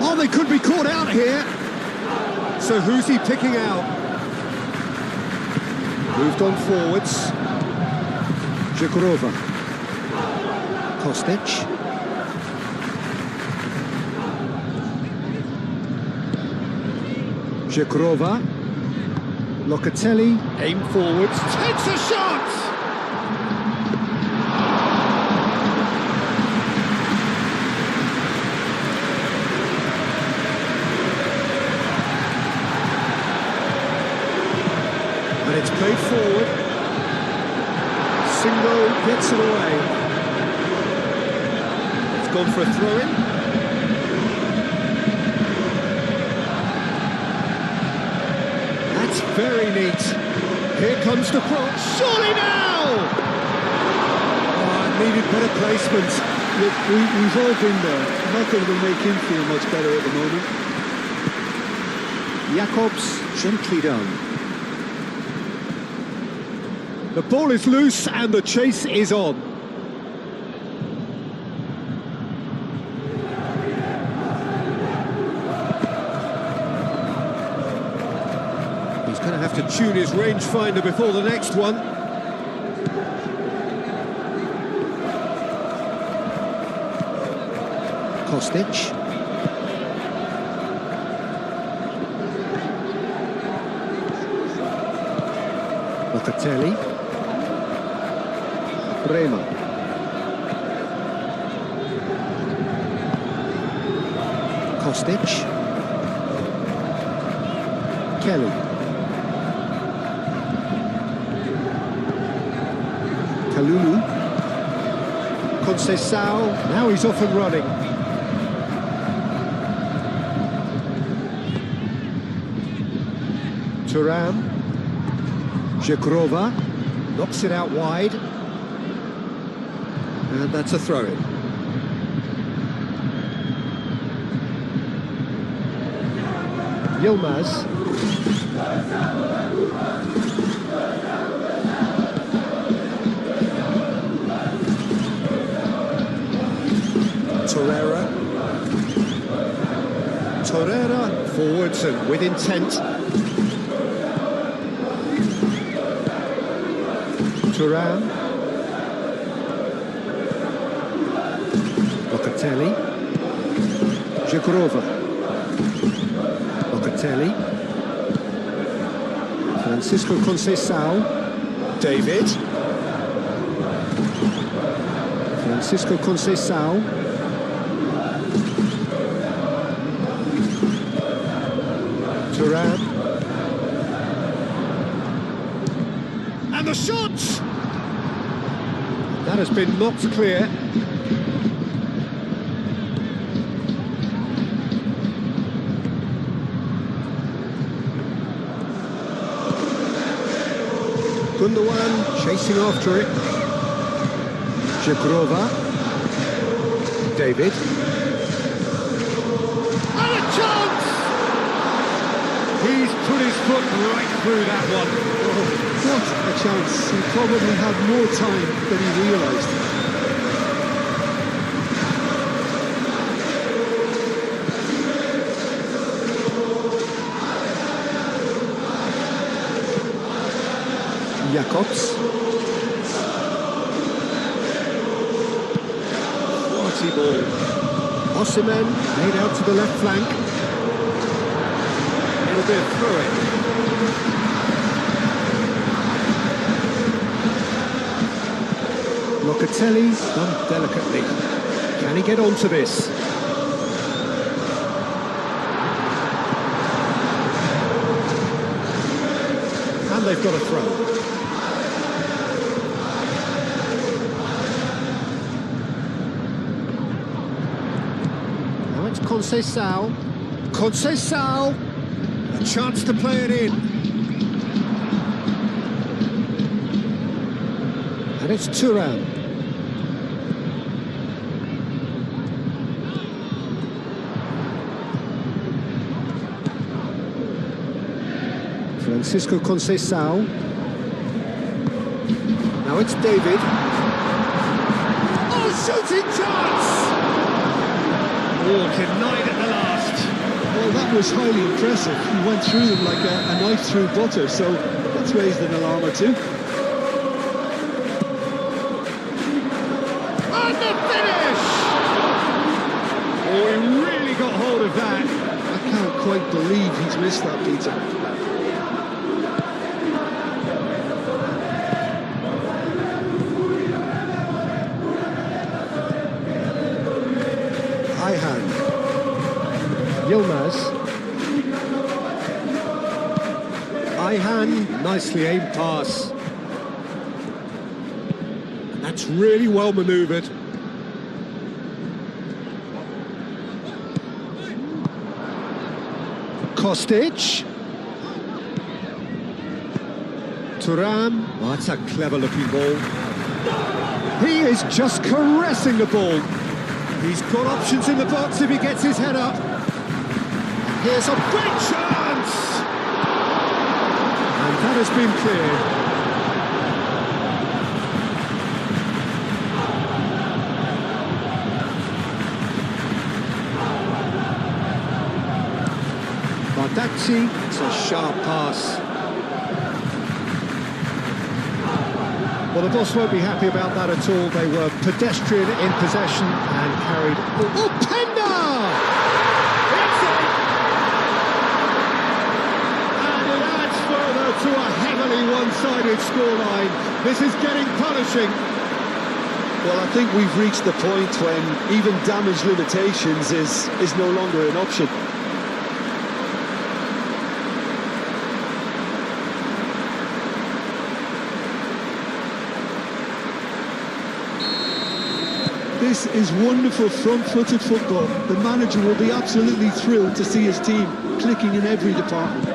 Oh, they could be caught out here. So who's he picking out? Moved on forwards. Jekrova. Kostic. Jekrova. Locatelli. Aim forwards. Takes a shot! And it's played forward. Singo gets it away. It's gone for a throw-in. That's very neat. Here comes the cross. Surely now! Oh, it needed better placement. Look, we've all been there. Nothing will make him feel much better at the moment. Jacobs, gently done. The ball is loose and the chase is on. He's going to have to tune his rangefinder before the next one. Kostic. Locatelli. Rema. Kostic. Kelly. Kalulu. Conceição. Now he's off and running. Thuram. Jagrova knocks it out wide, and that's a throw-in. Yilmaz. Torreira forwards and with intent. Thuram. Locatelli. Jagrova. Locatelli. Francisco Conceição. David. Francisco Conceição. Thuram. And the shot! That has been knocked clear. Gundogan chasing after it. Jagrova. David. And a chance! He's put his foot right through that one. Oh, what a chance. He probably had more time than he realised. Jakobs. Quality ball. Osimhen made out to the left flank. It'll be a throw-in. Locatelli done delicately. Can he get onto this? And they've got a throw. Now it's Conceição. Conceição! A chance to play it in. And it's Thuram. Francisco Conceição. Now it's David. Oh, shooting chance! Oh, denied at the last. Well, that was highly impressive. He went through them like a knife through butter, so that's raised an alarm or two. And the finish! Oh, he really got hold of that. I can't quite believe he's missed that, Peter. High hand. Yilmaz. High hand, nicely aimed pass. And that's really well manoeuvred. Kostic. Thuram. Oh, that's a clever looking ball. He is just caressing the ball. He's got options in the box if he gets his head up. Here's a big chance! And that has been cleared. Badaxi, it's a sharp pass. Well, the boss won't be happy about that at all. They were pedestrian in possession and carried... Oh, Penda! It's it! And it adds further to a heavily one-sided scoreline. This is getting punishing. Well, I think we've reached the point when even damage limitations is no longer an option. This is wonderful front-footed football. The manager will be absolutely thrilled to see his team clicking in every department.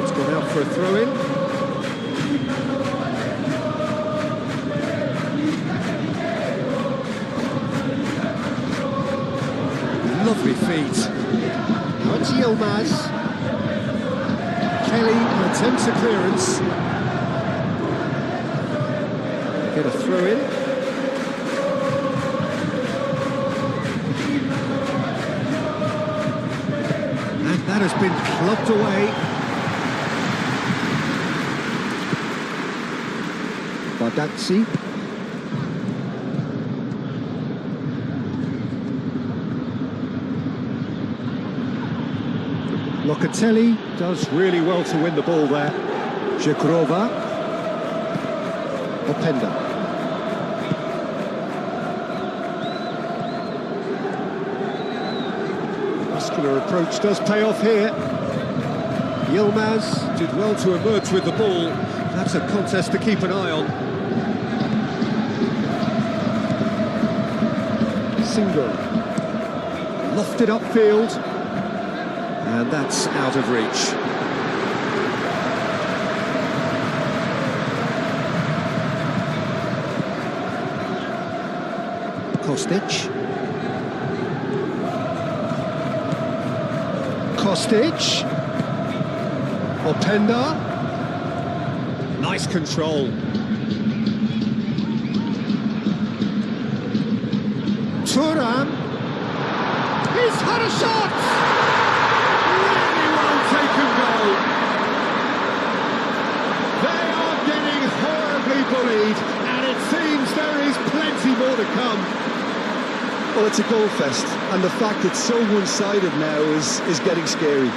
It's gone out for a throw-in. Lovely feet. Now it's Yilmaz. Kelly attempts a clearance. Get a throw in. And that has been clubbed away. Badaxi. Locatelli does really well to win the ball there. Zekrova. Openda. Muscular approach does pay off here. Yilmaz did well to emerge with the ball. That's a contest to keep an eye on. Single. Lofted upfield. And that's out of reach. Kostic. Openda. Nice control. Thuram. He's had a shot! Bullied, and it seems there is plenty more to come. Well, it's a goal fest, and the fact it's so one-sided now is getting scary.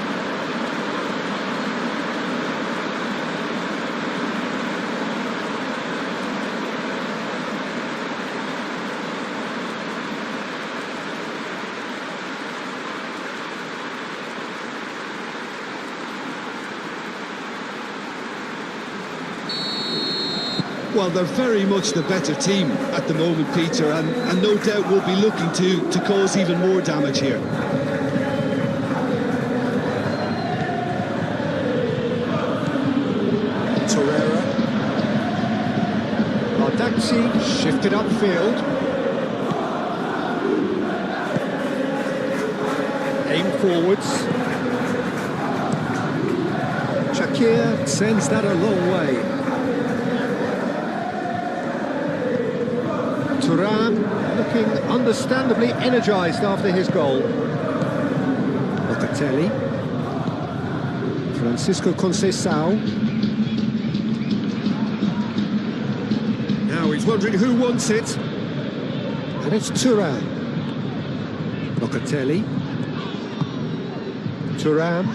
Well, they're very much the better team at the moment, Peter, and no doubt will be looking to cause even more damage here. Torreira. Badaxi shifted upfield. Aim forwards. Shakir sends that a long way. Thuram looking understandably energised after his goal. Locatelli. Francisco Conceição. Now he's wondering who wants it. And it's Thuram. Locatelli. Thuram.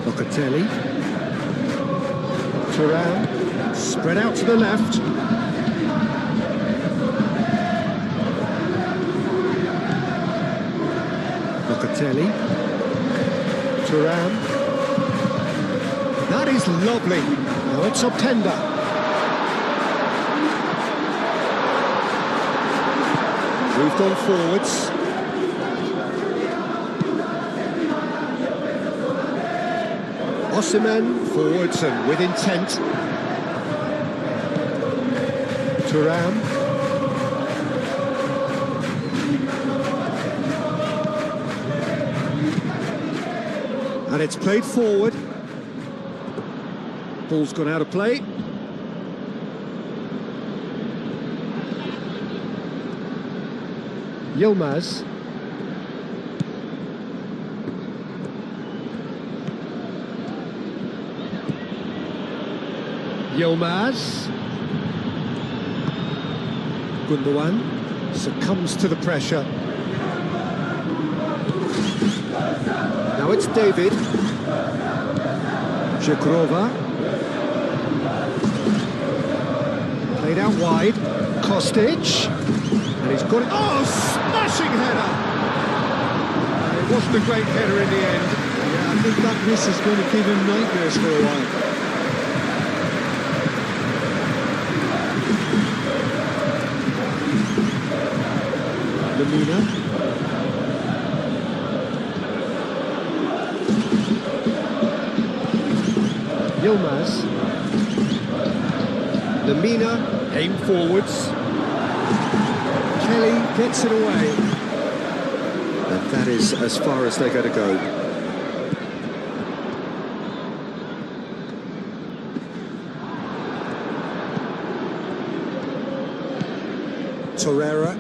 Locatelli. Thuram. Spread out to the left. Locatelli. Thuram. That is lovely. Now it's Openda. Moved on forwards. Osimhen forwards and with intent. Thuram. And it's played forward. Ball's gone out of play. Yilmaz. Yilmaz. Gundogan succumbs to the pressure. Now it's David. Żegrova. Played out wide. Kostic. And he's got it. Oh, smashing header! It wasn't a great header in the end. Yeah, I think that miss is going to give him nightmares for a while. Lemina. Yilmaz. Lemina, aim forwards. Kelly gets it away. And that is as far as they're going to go. Torreira.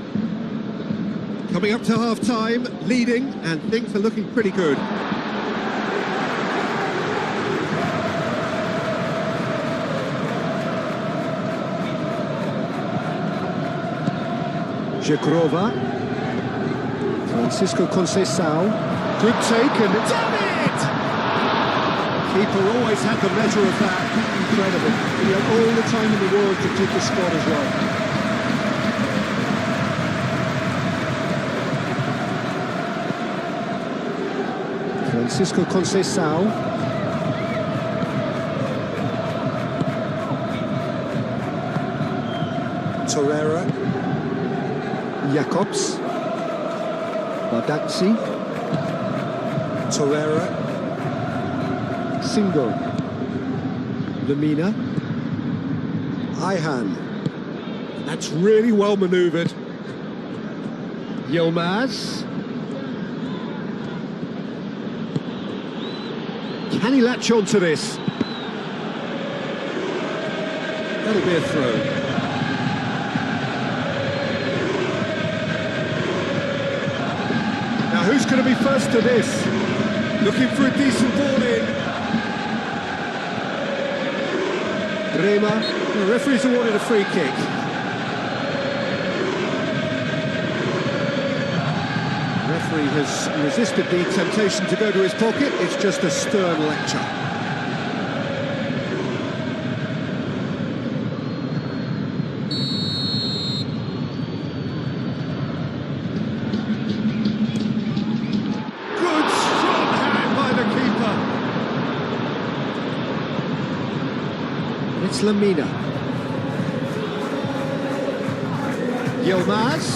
Coming up to half-time, leading, and things are looking pretty good. Żegrova. Francisco Conceição. Good take, and it's on it! Keeper always had the measure of that. Incredible. He had all the time in the world to take the spot as well. Francisco Conceição. Torreira. Jacobs. Bardazzi. Torreira. Singo. Lemina. Ayhan. That's really well manoeuvred. Yilmaz. Can he latch on to this? That'll be a throw. Now who's going to be first to this? Looking for a decent ball in. Bremer. The referee's awarded a free kick. The referee has resisted the temptation to go to his pocket. It's just a stern lecture. Good strong hand by the keeper. It's Lemina. Yilmaz.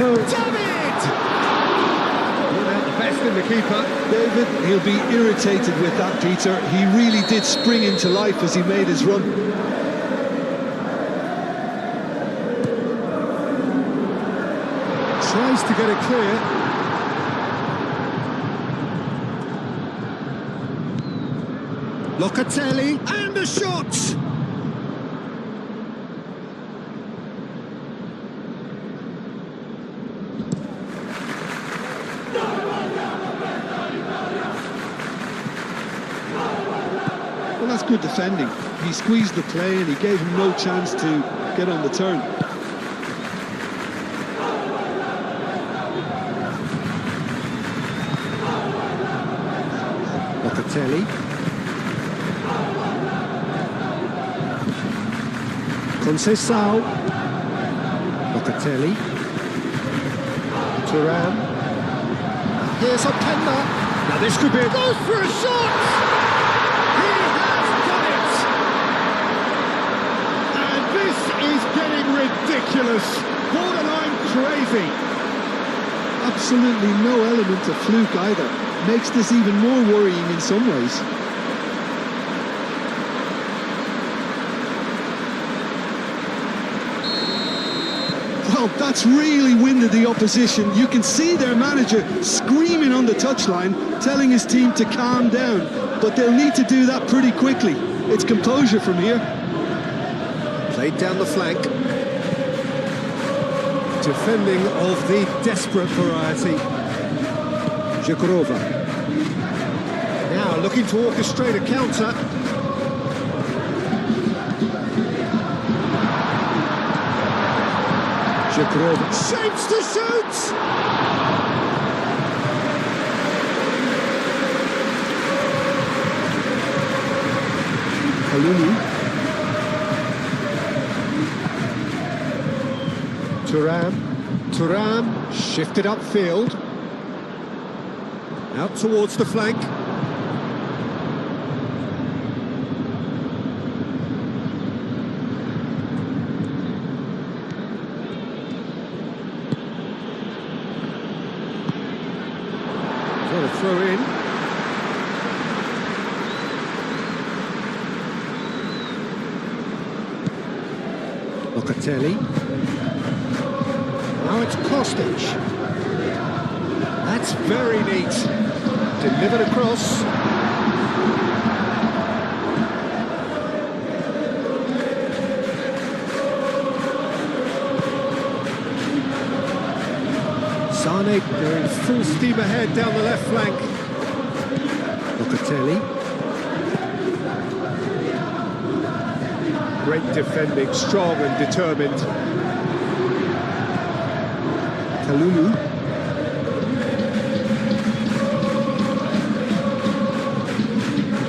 David! Not the best in the keeper. David, he'll be irritated with that, Peter. He really did spring into life as he made his run. Tries to get it clear. Locatelli, and a shot! Well, that's good defending. He squeezed the play and he gave him no chance to get on the turn. Locatelli. Conceição. Locatelli. Thuram. Here's Openda. Now this could be a goal for a shot! He has done it! And this is getting ridiculous. Borderline crazy. Absolutely no element of fluke either. Makes this even more worrying in some ways. Well, that's really winded the opposition. You can see their manager screaming on the touchline, telling his team to calm down. But they'll need to do that pretty quickly. It's composure from here. Played down the flank. Defending of the desperate variety. Zhikrova. Now looking to orchestrate a counter. Zhikrova shapes to shoot! Kalulu. Thuram shifted upfield. Out towards the flank. Got a throw in. Locatelli. Now it's Kostic. That's very neat. Delivered across. Sane going full steam ahead down the left flank. Locatelli. Great defending, strong and determined. Kalulu.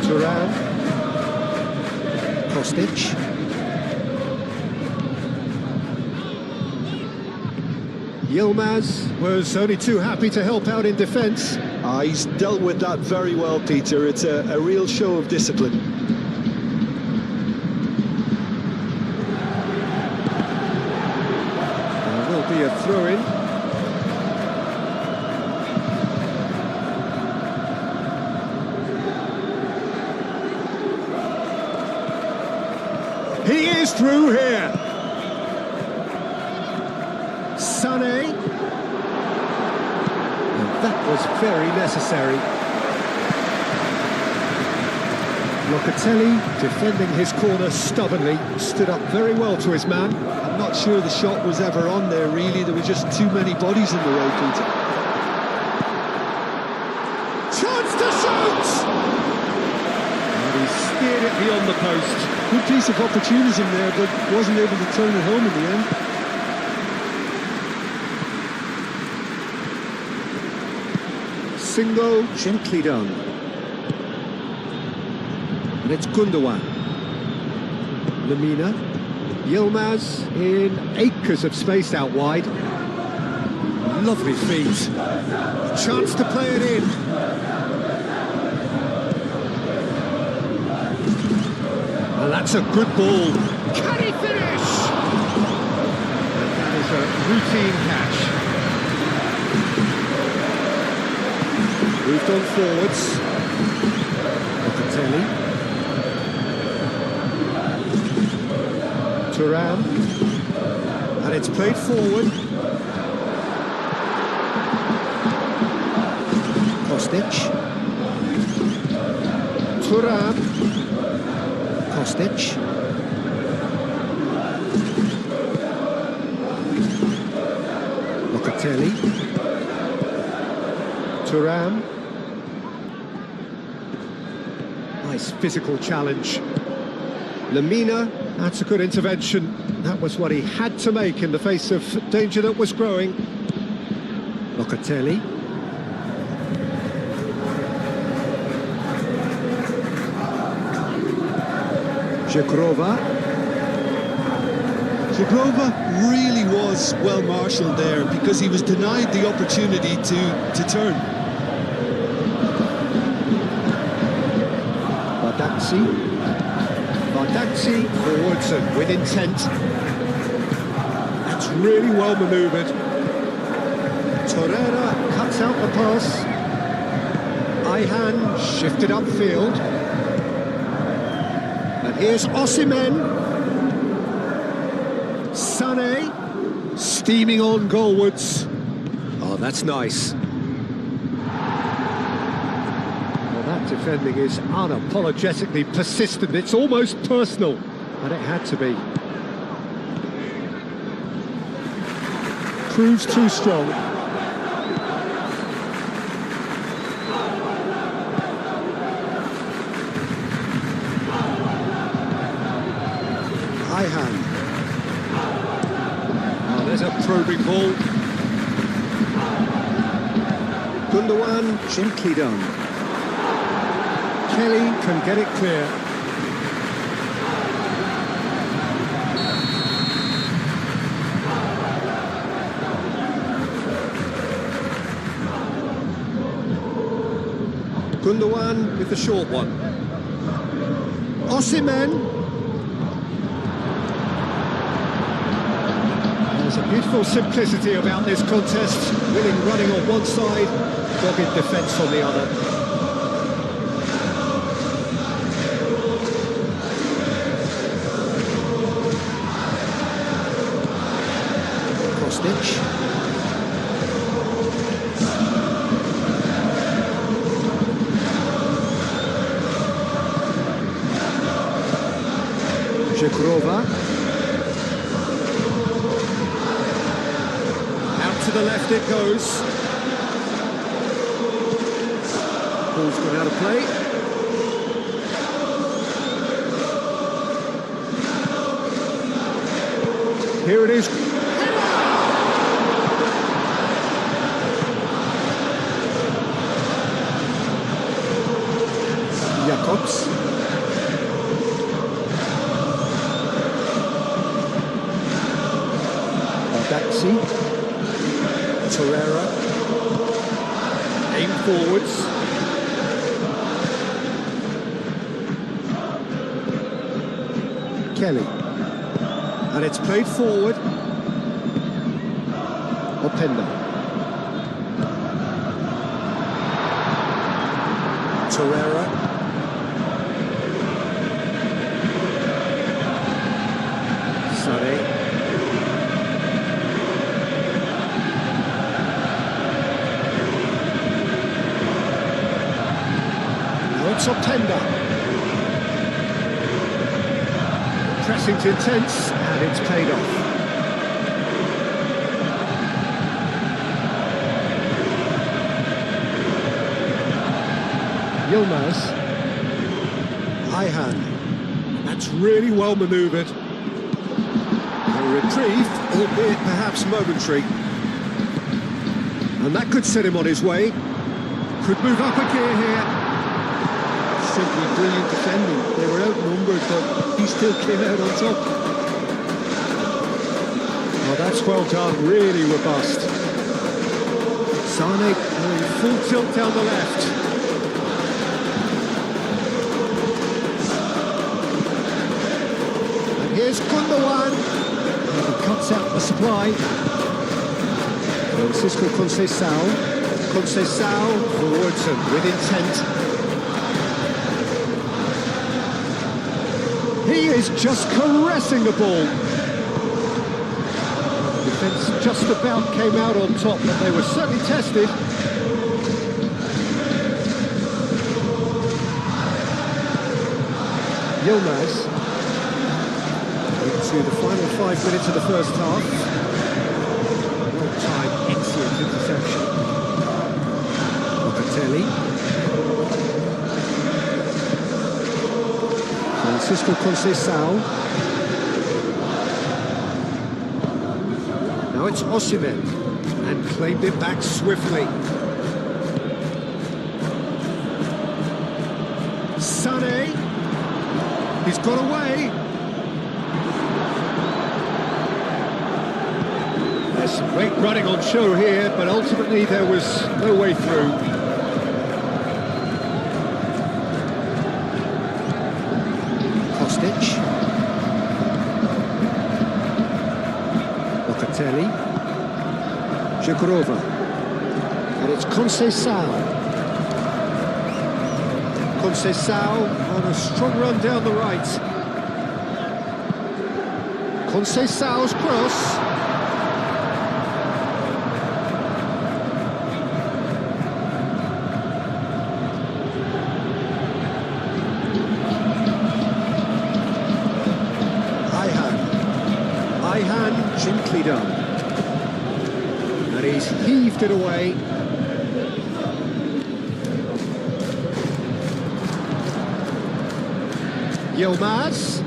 Thuram. Kostic. Yilmaz was only too happy to help out in defence. He's dealt with that very well, Peter. It's a real show of discipline. There will be a throw-in. He is through here. Sane. And that was very necessary. Locatelli defending his corner stubbornly, stood up very well to his man. I'm not sure the shot was ever on there, really. There were just too many bodies in the way, Peter. Chance to shoot! And he steered it beyond the post. Good piece of opportunism there, but wasn't able to turn it home in the end. Single, gently done. And it's Gundogan. Lemina. Yilmaz in acres of space out wide. Lovely feet. Chance to play it in. And that's a good ball. Can he finish? And that is a routine catch. Moved on forwards. Locatelli. Thuram. And it's played forward. Kostic. Thuram. Kostic. Locatelli. Thuram. Nice physical challenge. Lemina, that's a good intervention. That was what he had to make in the face of danger that was growing. Locatelli. Zhikrova. Zhikrova really was well marshalled there because he was denied the opportunity to turn. Bardakci forwards and with intent. That's really well manoeuvred. Torreira cuts out the pass. Ayhan shifted upfield. And here's Osimhen. Sane. Steaming on goalwards. Oh, that's nice. Well, that defending is unapologetically persistent. It's almost personal, and it had to be. Proves too strong. Ihan. Oh, there's a probing ball. Gundogan, gently done. Kelly can get it clear. Gundogan with the short one. Osimhen. There's a beautiful simplicity about this contest. Willing running on one side, dogged defence on the other. Cross-stitch. Jakrova. Out to the left it goes. Ball's gone out of play. Here it is. Jacobs. Daxi, Torreira, aim forwards. Kelly, and it's played forward. Openda. Torreira. Sane. It's Openda. Pressing's intense, and it's paid off. Yilmaz. Ihan. That's really well manoeuvred. A reprieve, albeit perhaps momentary. And that could set him on his way. Could move up a gear here. Simply brilliant defending. They were outnumbered, but he still came out on top. Oh, that's well done, really robust. Sane going full tilt down the left. And here's Gundogan. He cuts out the supply. Francisco Conceição. Conceição forwards and with intent. He is just caressing the ball. Defence just about came out on top, but they were certainly tested. Yilmaz into the final 5 minutes of the first half. Well-timed, excellent interception. Locatelli. Francisco Conceição. Now it's Osimhen, and claimed it back swiftly. Sane. He's got away. There's some great running on show here, but ultimately there was no way through. Kostic. Locatelli. Jakrova. And it's Conceição. Conceição on a strong run down the right. Conceição's cross. High hand, gently done. And he's heaved it away. Yilmaz.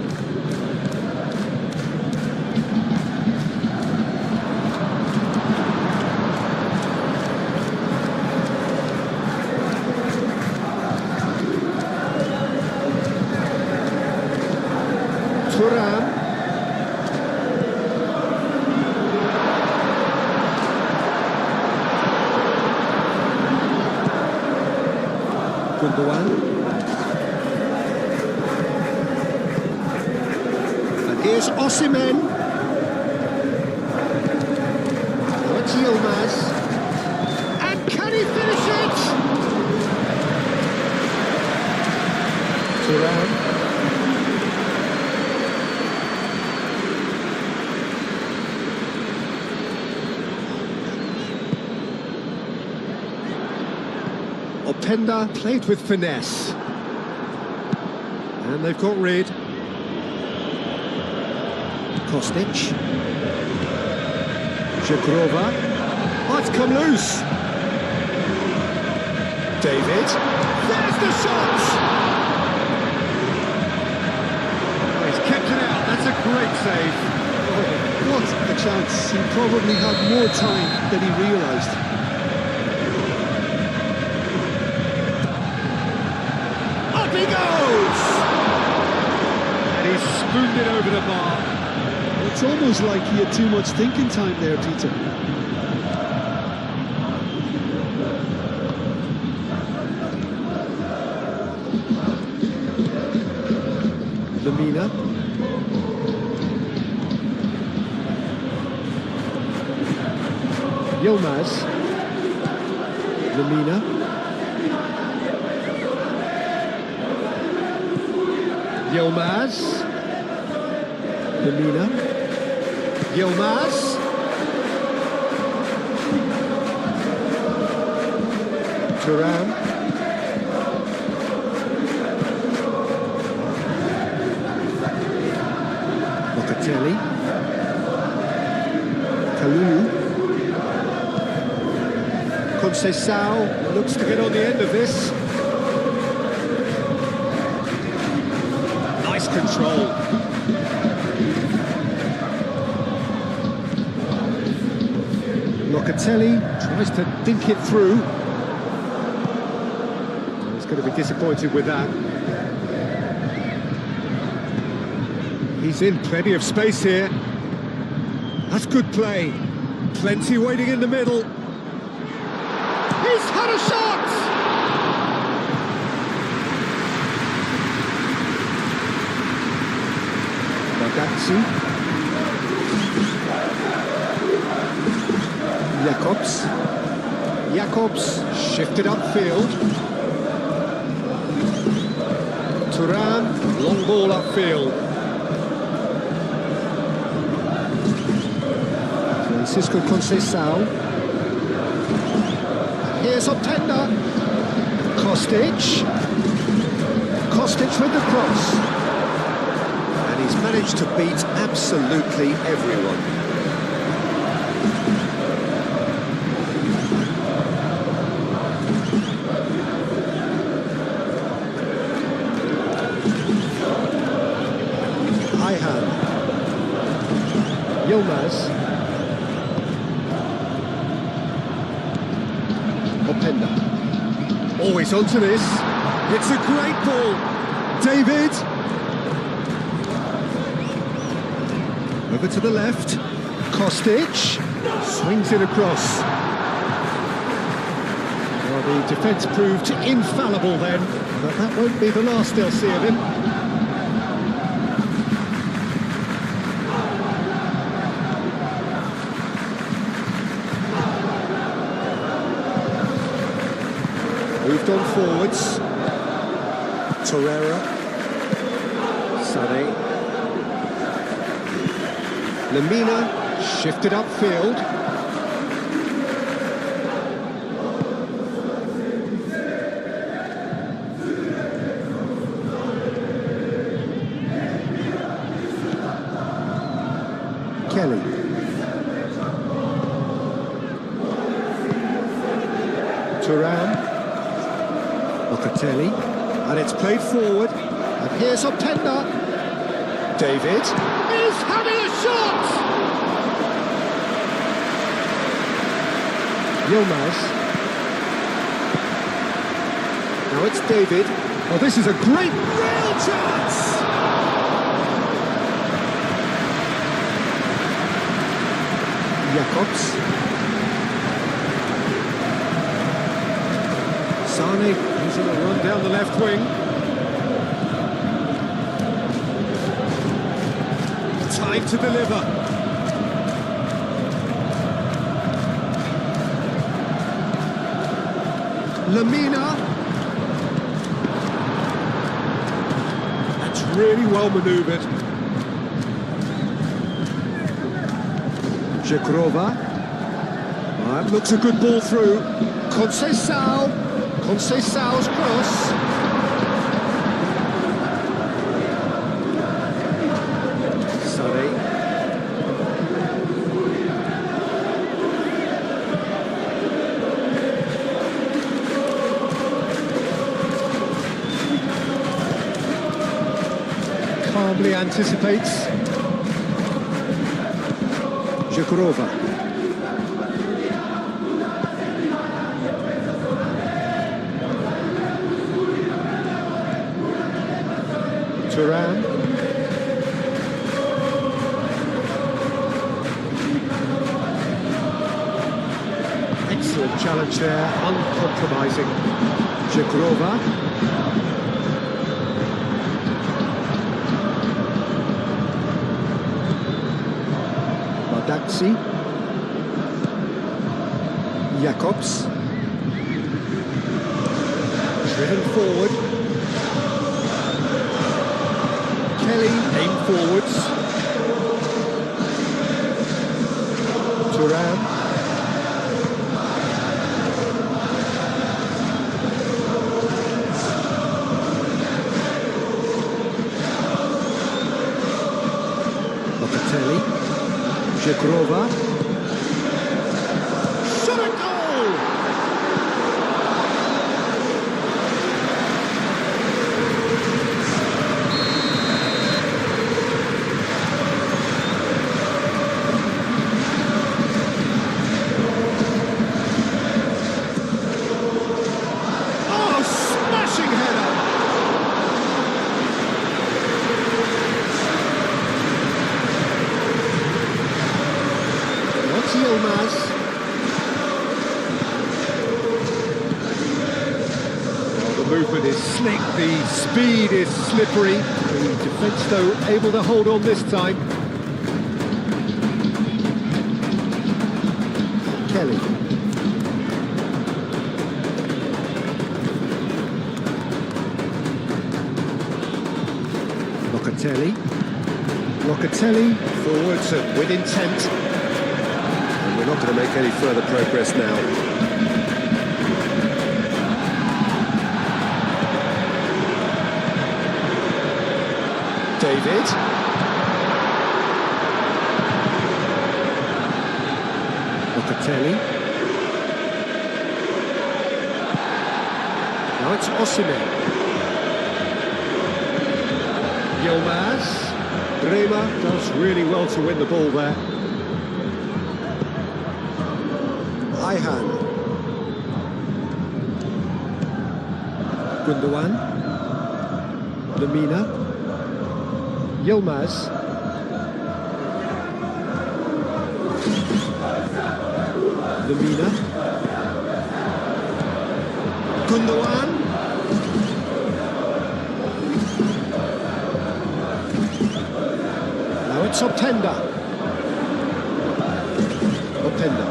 Thuram. Gundogan. And here's Osimhen. Now it's Yilmaz. And can he finish it? Thuram. Openda played with finesse. And they've got rid. Kostic. Jagrova. Oh, it's come loose. David. There's the shot! Oh, he's kept it out. That's a great save. Oh, what a chance. He probably had more time than he realised. He goes! And he's spooned it over the bar. It's almost like he had too much thinking time there, Peter. Lamina. Yilmaz. Lamina. Yilmaz. Lamina. Yilmaz. Thuram. Locatelli. Kalulu. Conceição looks to get on the end of this. Control. Locatelli tries to dink it through. He's going to be disappointed with that. He's in plenty of space here. That's good play. Plenty waiting in the middle. He's had a shot! Jakobs shifted upfield. Thuram, long ball upfield. Francisco Conceição. Here's Openda. Kostic. Kostic with the cross. He's managed to beat absolutely everyone. High hand. Yilmaz. Openda. Always onto this. It's a great ball. David. Over to the left, Kostic swings it across. Well, the defence proved infallible then, but that won't be the last they'll see of him. Moved on forwards. Torreira, Sané. Lamina shifted upfield. Kelly. Thuram. Locatelli. And it's played forward. And here's Openda. David is having a shot! Yilmaz. Now it's David. Oh, this is a great real chance! Jakobs. Sane, he's on a run down the left wing. Time to deliver. Lamina. That's really well manoeuvred. Jekrova. That looks a good ball through. Conceição. Conceição's cross. Sorry. Calmly anticipates. Jekrova. Thuram. Excellent challenge there, uncompromising. Jekrova. Badaxi. Jakobs. Driven forward. Kelly, aim forwards. Thuram. Locatelli. Jekrova. Shot a goal! Yilmaz. Well, the movement is slick, the speed is slippery. The defence, though, able to hold on this time. Kelly. Locatelli. Locatelli forwards and with intent. We're not going to make any further progress now. David. Locatelli. Now it's Osimhen. Yilmaz. Bremer does really well to win the ball there. Ayhan. Gundogan. Lamina. Yilmaz. Lamina. Gundogan. Now it's Openda. Openda.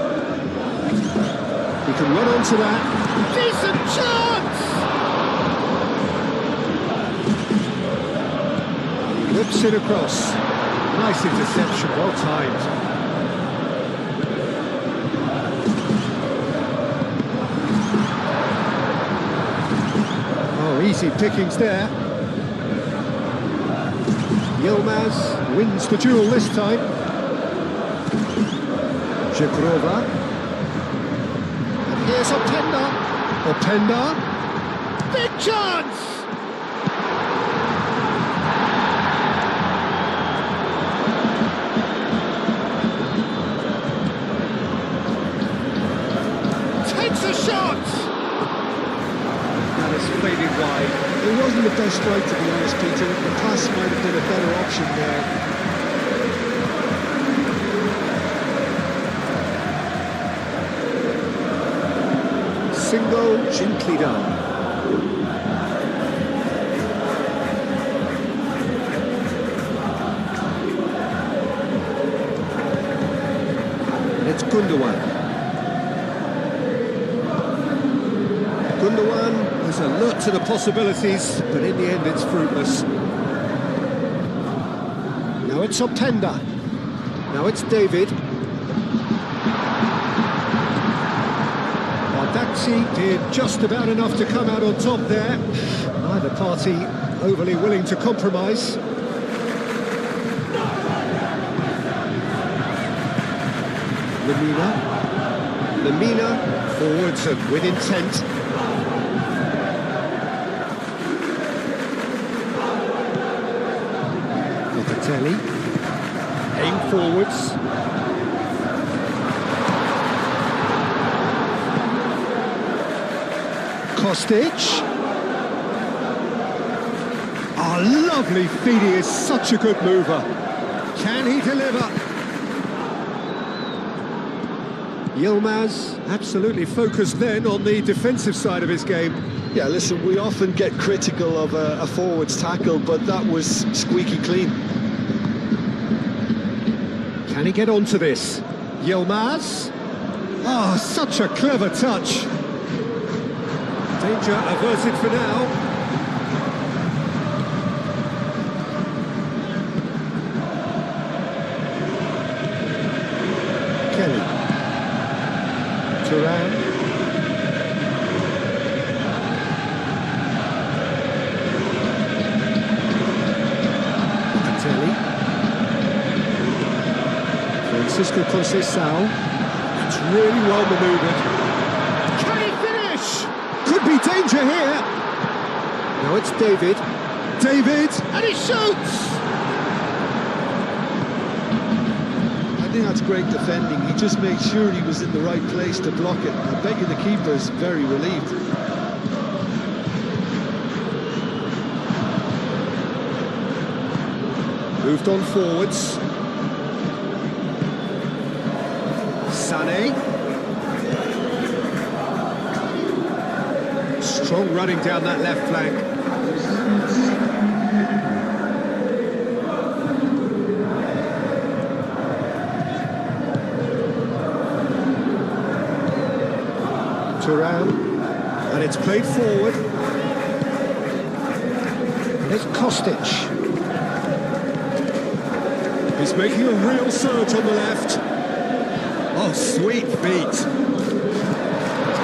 He can run onto that. Decent chance! He whips it across. Nice interception, well timed. Oh, easy pickings there. Yilmaz wins the duel this time. Żegrowa. And here's Openda. Openda. Big chance! Takes a shot! And it's faded wide. It wasn't the best strike, to be honest, Peter. The pass might have been a better option there. Single gently done. And it's Gundogan. Gundogan is alert to the possibilities, but in the end it's fruitless. Now it's Openda. Now it's David. Daxi did just about enough to come out on top there. Neither party overly willing to compromise. Lemina, forwards and with intent. Locatelli, aim forwards. Kostic. Oh, lovely feed, he is such a good mover. Can he deliver? Yilmaz absolutely focused then on the defensive side of his game. Yeah, listen, we often get critical of a forward's tackle, but that was squeaky clean. Can he get onto this? Yilmaz. Oh, such a clever touch. Danger averted for now. Kelly. Thuram. Locatelli. Francisco Conceição. It's really well manoeuvred. Could be danger here. Now it's David. David, and he shoots! I think that's great defending. He just made sure he was in the right place to block it. I bet you the keeper's very relieved. Moved on forwards. Sané. Strong running down that left flank. Thuram, and it's played forward. There's Kostic. He's making a real surge on the left. Oh, sweet feet. He's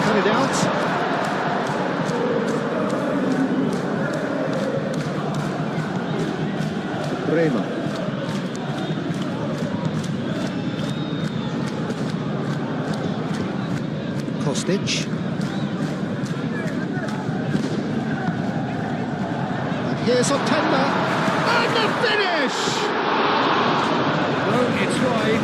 cut it out. Bremer. Kostic. And here's Openda. And the finish! No, it's wide.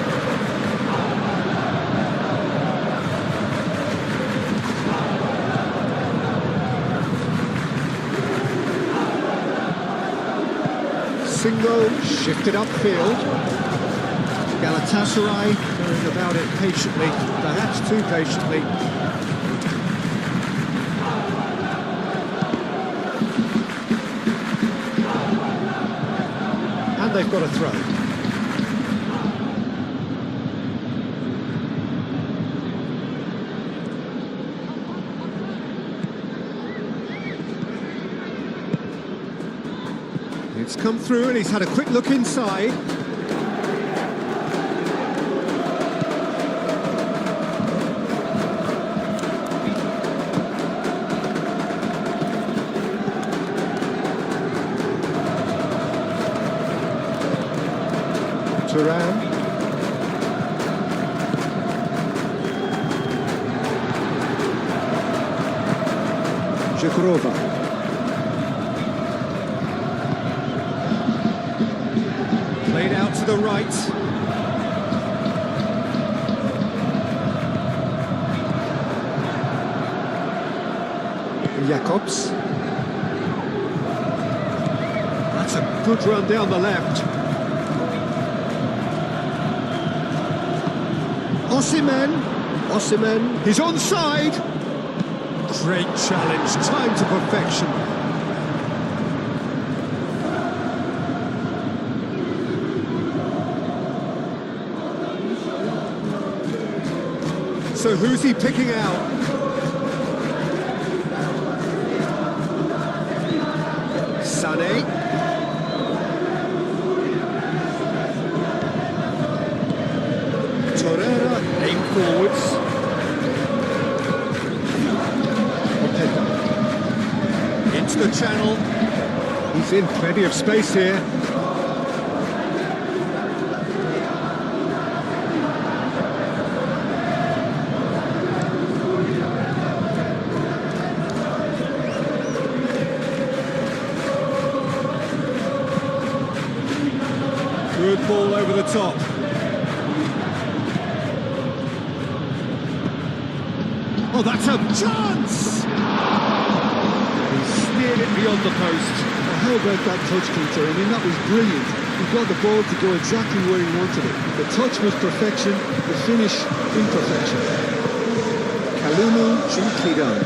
Single, shifted upfield. Galatasaray going about it patiently, perhaps too patiently. And they've got a throw. It's come through and he's had a quick look inside. Thuram. Żegrova. Played out to the right. Jakobs. That's a good run down the left. Osimhen, he's onside. Great challenge, time to perfection. So who's he picking out? Sané. Torreira, aim forwards. Openda. Into the channel. He's in plenty of space here. Good ball over the top. Oh, that's a chance! He steered it beyond the post. How about that touch, Peter? I mean, that was brilliant. He got the ball to go exactly where he wanted it. The touch was perfection, the finish imperfection. Kalumu Jinklidan.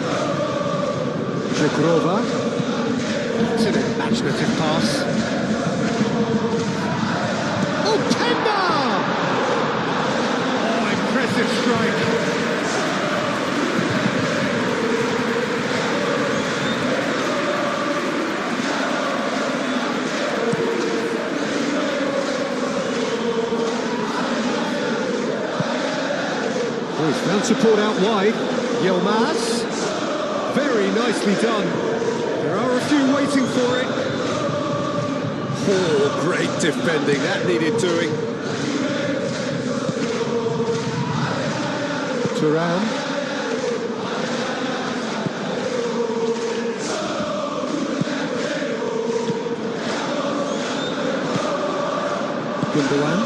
Żegrova. It's an imaginative pass. Openda! Oh, impressive strike. Oh, he's found support out wide. Yilmaz. Very nicely done. There are a few waiting for it. Oh, great defending. That needed doing. Thuram. Gundogan.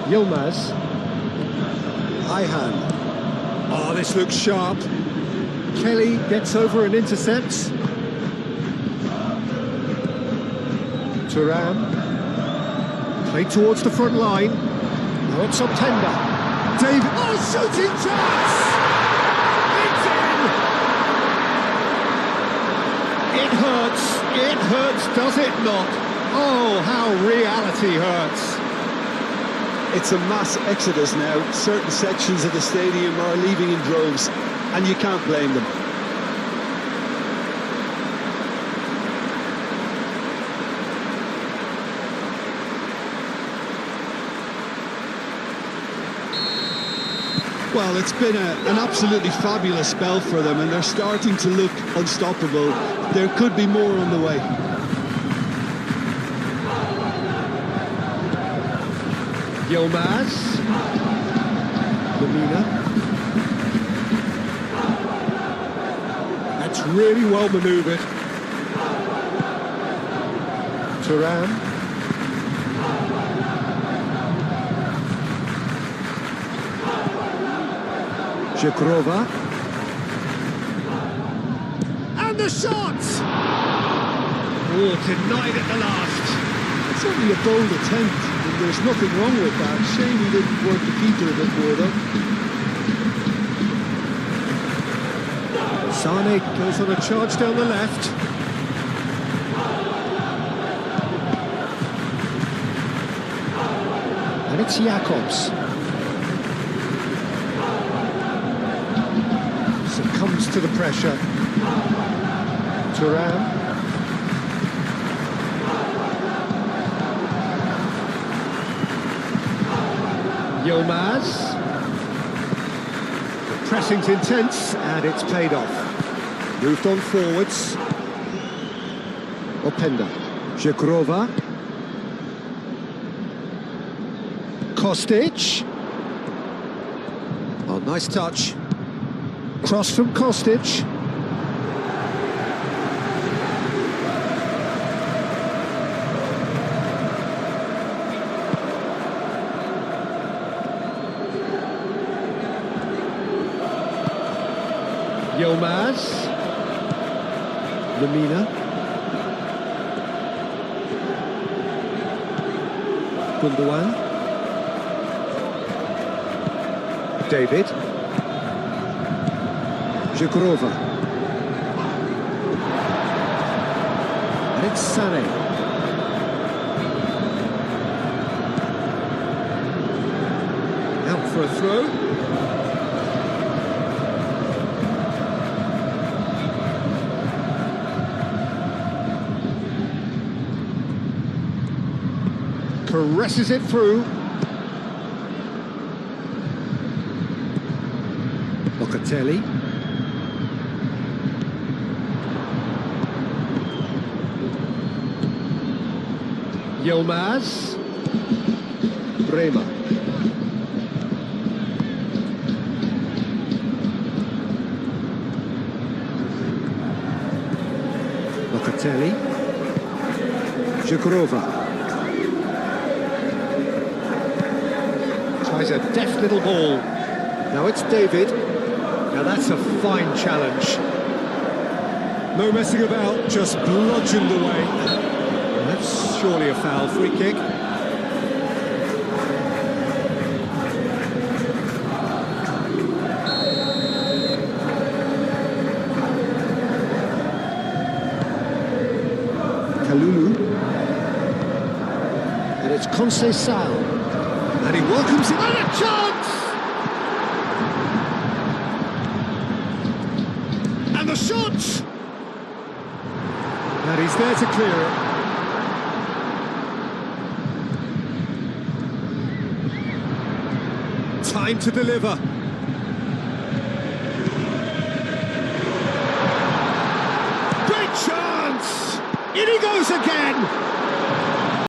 Yilmaz. Ayhan. Oh, this looks sharp. Kelly gets over and intercepts. Thuram. Played towards the front line. Now it's Openda. David. Oh, shooting chance! It's in! It hurts. It hurts, does it not? Oh, how reality hurts. It's a mass exodus now. Certain sections of the stadium are leaving in droves, and you can't blame them. Well, it's been an absolutely fabulous spell for them, and they're starting to look unstoppable. There could be more on the way. Yilmaz. Lamina. That's really well manoeuvred. Thuram. Żegrova. And the shot! Oh, denied at the last. It's only a bold attempt, and there's nothing wrong with that. Shame he didn't work the keeper a bit more, though. Sané goes on a charge down the left. And it's Jakobs. Succumbs to the pressure. Thuram. Yilmaz. Pressing's intense, and it's paid off. Moved on forwards. Openda. Żegrova. Kostic. Oh, nice touch. Cross from Kostic. Yilmaz. Lemina. Gundogan. David. Zhikrova. And it's Sané. Out for a throw. Caresses it through. Locatelli. Yilmaz. Bremer. Locatelli. Zhikrova. Tries a deft little ball. Now it's David. Now that's a fine challenge. No messing about, just bludgeoned away. That's surely a foul. Free kick. Kalulu. And it's Conceição. And he welcomes him, and a chance! And the shot! And he's there to clear it. Time to deliver. Great chance! In he goes again!